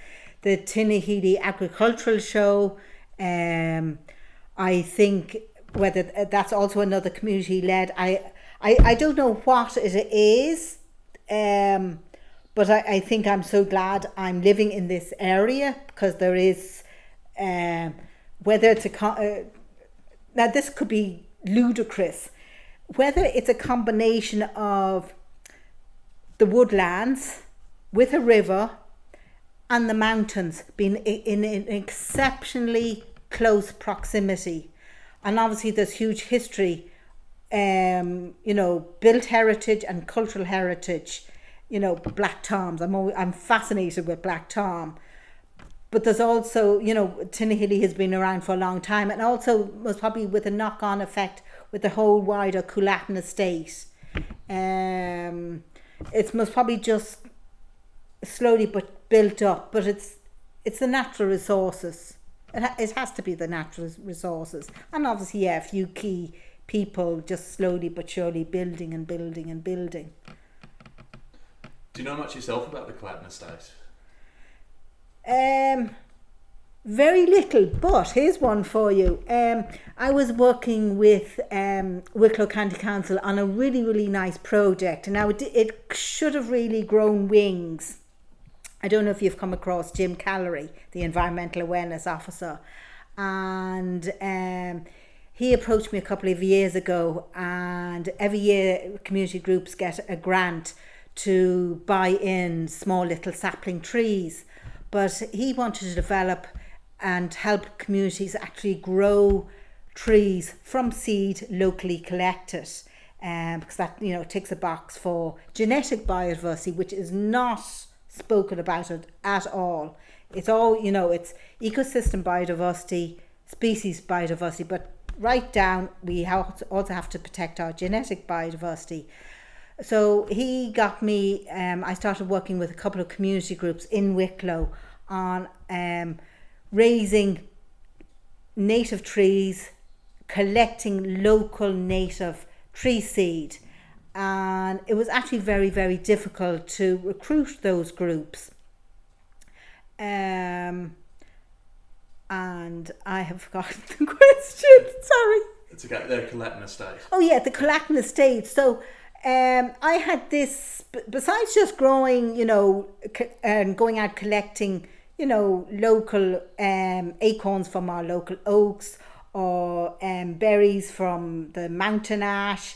The Tinahely Agricultural Show. I think whether that's also another community led. I don't know what it is, but I think I'm so glad I'm living in this area, because there is, whether it's now this could be ludicrous, whether it's a combination of the woodlands with a river and the mountains being in an exceptionally close proximity. And obviously there's huge history, built heritage and cultural heritage, Black Toms. I'm fascinated with Black Tom. But there's also, Tinahely has been around for a long time, and also most probably with a knock-on effect with the whole wider Coolatin estate. It's most probably just slowly but built up, but it's the natural resources. It has to be the natural resources. And obviously, a few key people just slowly but surely building and building and building. Do you know much yourself about the Coolatin estate? Very little, but here's one for you. I was working with Wicklow County Council on a really, really nice project. Now, it should have really grown wings. I don't know if you've come across Jim Callery, the Environmental Awareness Officer. And he approached me a couple of years ago, and every year community groups get a grant to buy in small little sapling trees. But he wanted to develop and help communities actually grow trees from seed locally collected, because that ticks a box for genetic biodiversity, which is not spoken about it at all. It's all it's ecosystem biodiversity, species biodiversity, but right down we also have to protect our genetic biodiversity. So he got me. I started working with a couple of community groups in Wicklow on raising native trees, collecting local native tree seed, and it was actually very, very difficult to recruit those groups. And I have forgotten the question. Sorry. It's okay. The Collatin Estate. Oh yeah, the Collatin Estate. So I had this, besides just growing, and going out collecting, local acorns from our local oaks, or berries from the mountain ash.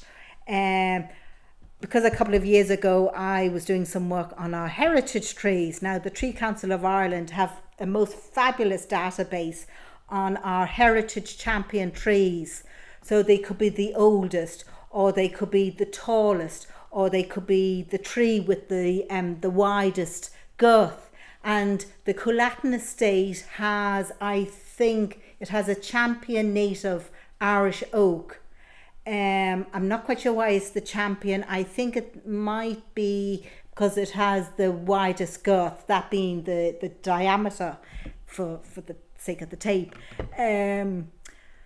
Because a couple of years ago I was doing some work on our heritage trees. Now the Tree Council of Ireland have a most fabulous database on our heritage champion trees. So they could be the oldest, or they could be the tallest, or they could be the tree with the widest girth. And the Collatin Estate has, I think, it has a champion native Irish oak. I'm not quite sure why it's the champion. I think it might be because it has the widest girth, that being the diameter for the sake of the tape.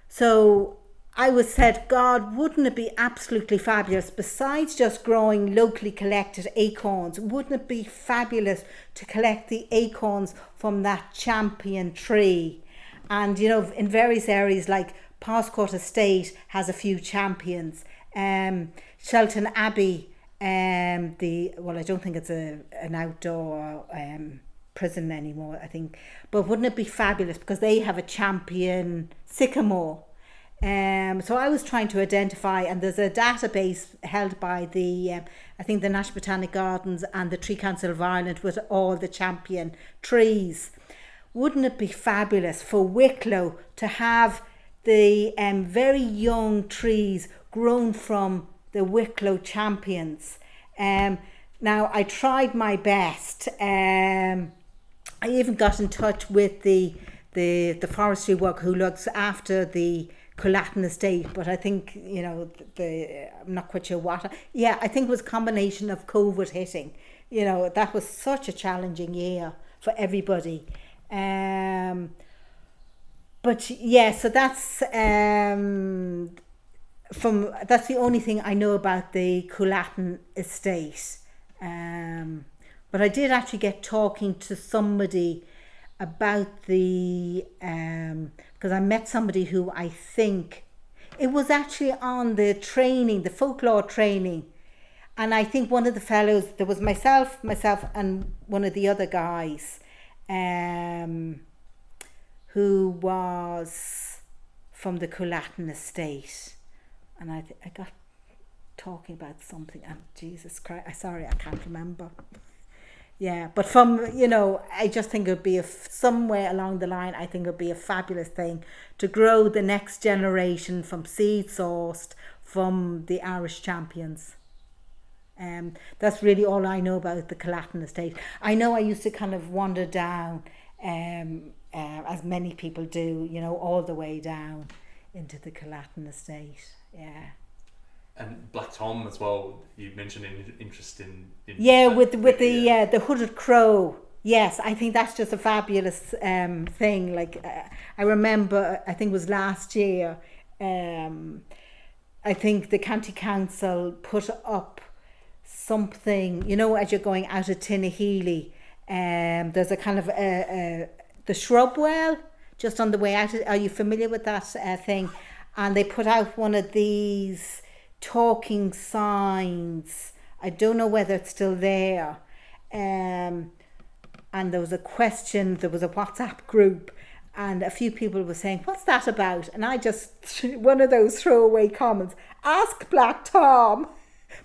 So I was said, God, wouldn't it be absolutely fabulous, besides just growing locally collected acorns, wouldn't it be fabulous to collect the acorns from that champion tree? And, in various areas like Parscourt Estate has a few champions. Shelton Abbey, I don't think it's an outdoor prison anymore, I think. But wouldn't it be fabulous, because they have a champion sycamore? So I was trying to identify, and there's a database held by the National Botanic Gardens and the Tree Council of Ireland with all the champion trees. Wouldn't it be fabulous for Wicklow to have the very young trees grown from the Wicklow champions? Now I tried my best. I even got in touch with the forestry worker who looks after the Collatin Estate, but I think I'm not quite sure what. Yeah, I think it was a combination of COVID hitting. That was such a challenging year for everybody. But yeah, so that's the only thing I know about the Collatin Estate. But I did actually get talking to somebody about the because I met somebody who I think it was actually on the training, the folklore training, and I think one of the fellows, there was myself and one of the other guys, who was from the Collatin Estate, and I got talking about something, and Jesus Christ, sorry, I can't remember. Yeah, but from, I just think it would be somewhere along the line, I think it would be a fabulous thing to grow the next generation from seed sourced from the Irish champions. That's really all I know about the Collatin Estate. I know I used to kind of wander down, as many people do, all the way down into the Collatin Estate. Yeah. And Black Tom as well, you mentioned interest in with the hooded crow. Yes, I think that's just a fabulous thing. Like I remember, I think it was last year, I think the county council put up something, as you're going out of Tinnahealy, there's a kind of the shrub well, just on the way out. Are you familiar with that thing? And they put out one of these talking signs. I don't know whether it's still there. And there was a question, there was a WhatsApp group, and a few people were saying, what's that about? And I just, one of those throwaway comments, ask Black Tom.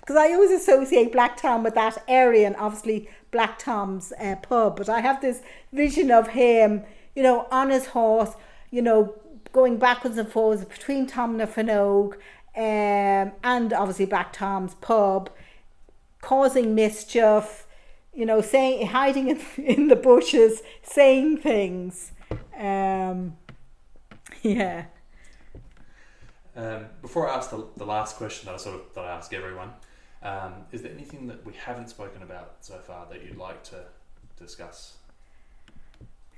Because I always associate Black Tom with that area, and obviously Black Tom's pub. But I have this vision of him, you know, on his horse, you know, going backwards and forwards between Tomnafanogue and obviously Black Tom's pub, causing mischief, you know, saying, hiding in the bushes, saying things. Yeah. Before I ask the last question that I ask everyone, is there anything that we haven't spoken about so far that you'd like to discuss?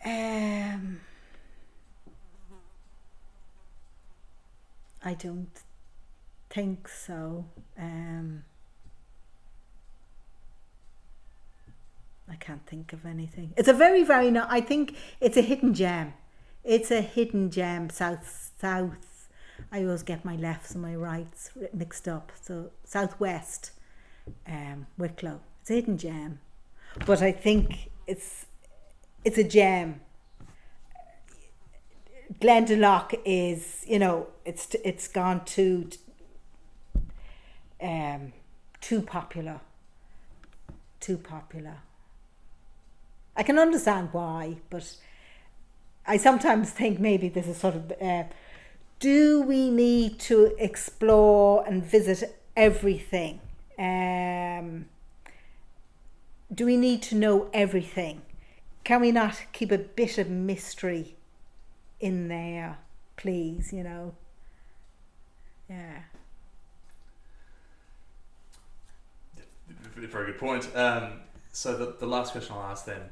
I don't think so. I can't think of anything. It's a very, very I think it's a hidden gem. It's a hidden gem, south. I always get my lefts and my rights mixed up. So southwest, Wicklow. It's a hidden gem, but I think it's a gem. Glendalough is, you know, it's gone too popular. Too popular. I can understand why, but I sometimes think maybe this is sort of, do we need to explore and visit everything? Do we need to know everything? Can we not keep a bit of mystery in there, please, you know? Yeah. Very good point. So the last question I'll ask then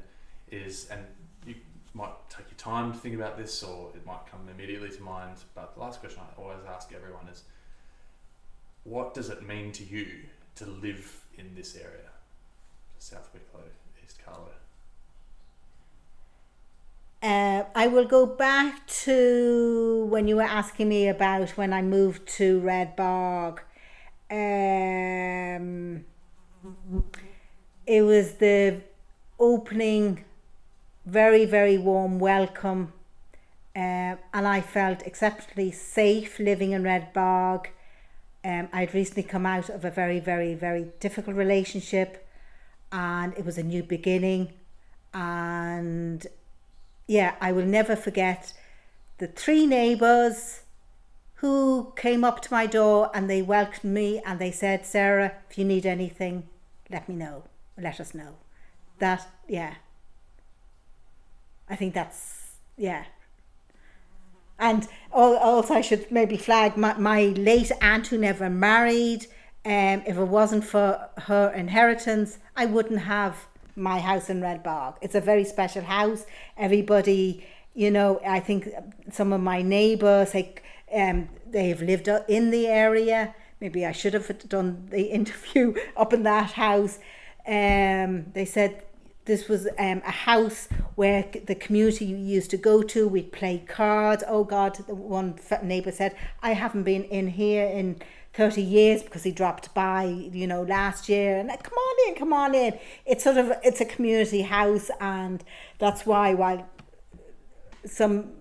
is, and you might take your time to think about this, or it might come immediately to mind, but the last question I always ask everyone is, what does it mean to you to live in this area? South Wicklow, East Carlo. I will go back to when you were asking me about when I moved to Red Bog. It was the opening, very, very warm welcome, and I felt exceptionally safe living in Red Bog. I'd recently come out of a very, very, very difficult relationship, and it was a new beginning. And yeah, I will never forget the 3 neighbours who came up to my door and they welcomed me and they said, Sarah, if you need anything, let us know. That, yeah. I think that's, yeah. And also I should maybe flag my late aunt who never married. If it wasn't for her inheritance, I wouldn't have my house in Red Bog. It's a very special house. Everybody, you know, I think some of my neighbours, like, they've lived in the area. Maybe I should have done the interview up in that house. They said this was a house where the community used to go to. We'd play cards. Oh God, the one neighbour said, I haven't been in here in 30 years because he dropped by, you know, last year. And come on in. It's a community house, and that's why while some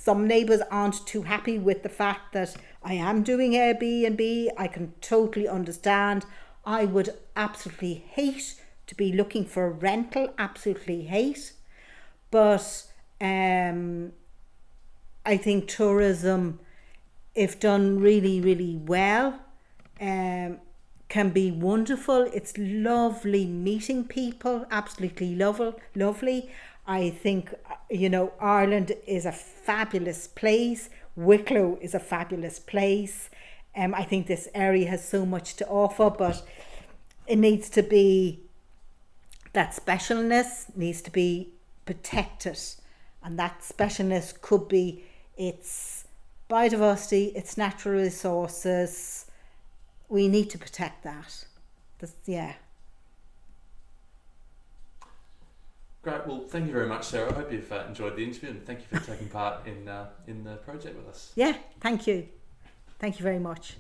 neighbours aren't too happy with the fact that I am doing Airbnb, I can totally understand. I would absolutely hate to be looking for a rental, absolutely hate. But I think tourism, if done really, really well, can be wonderful. It's lovely meeting people, absolutely lovely. I think, you know, Ireland is a fabulous place. Wicklow is a fabulous place. I think this area has so much to offer, but it needs to be, that specialness needs to be protected. And that specialness could be its biodiversity, its natural resources. We need to protect that. Yeah. Great. Well, thank you very much, Sarah. I hope you've enjoyed the interview, and thank you for taking part in the project with us. Yeah, thank you. Thank you very much.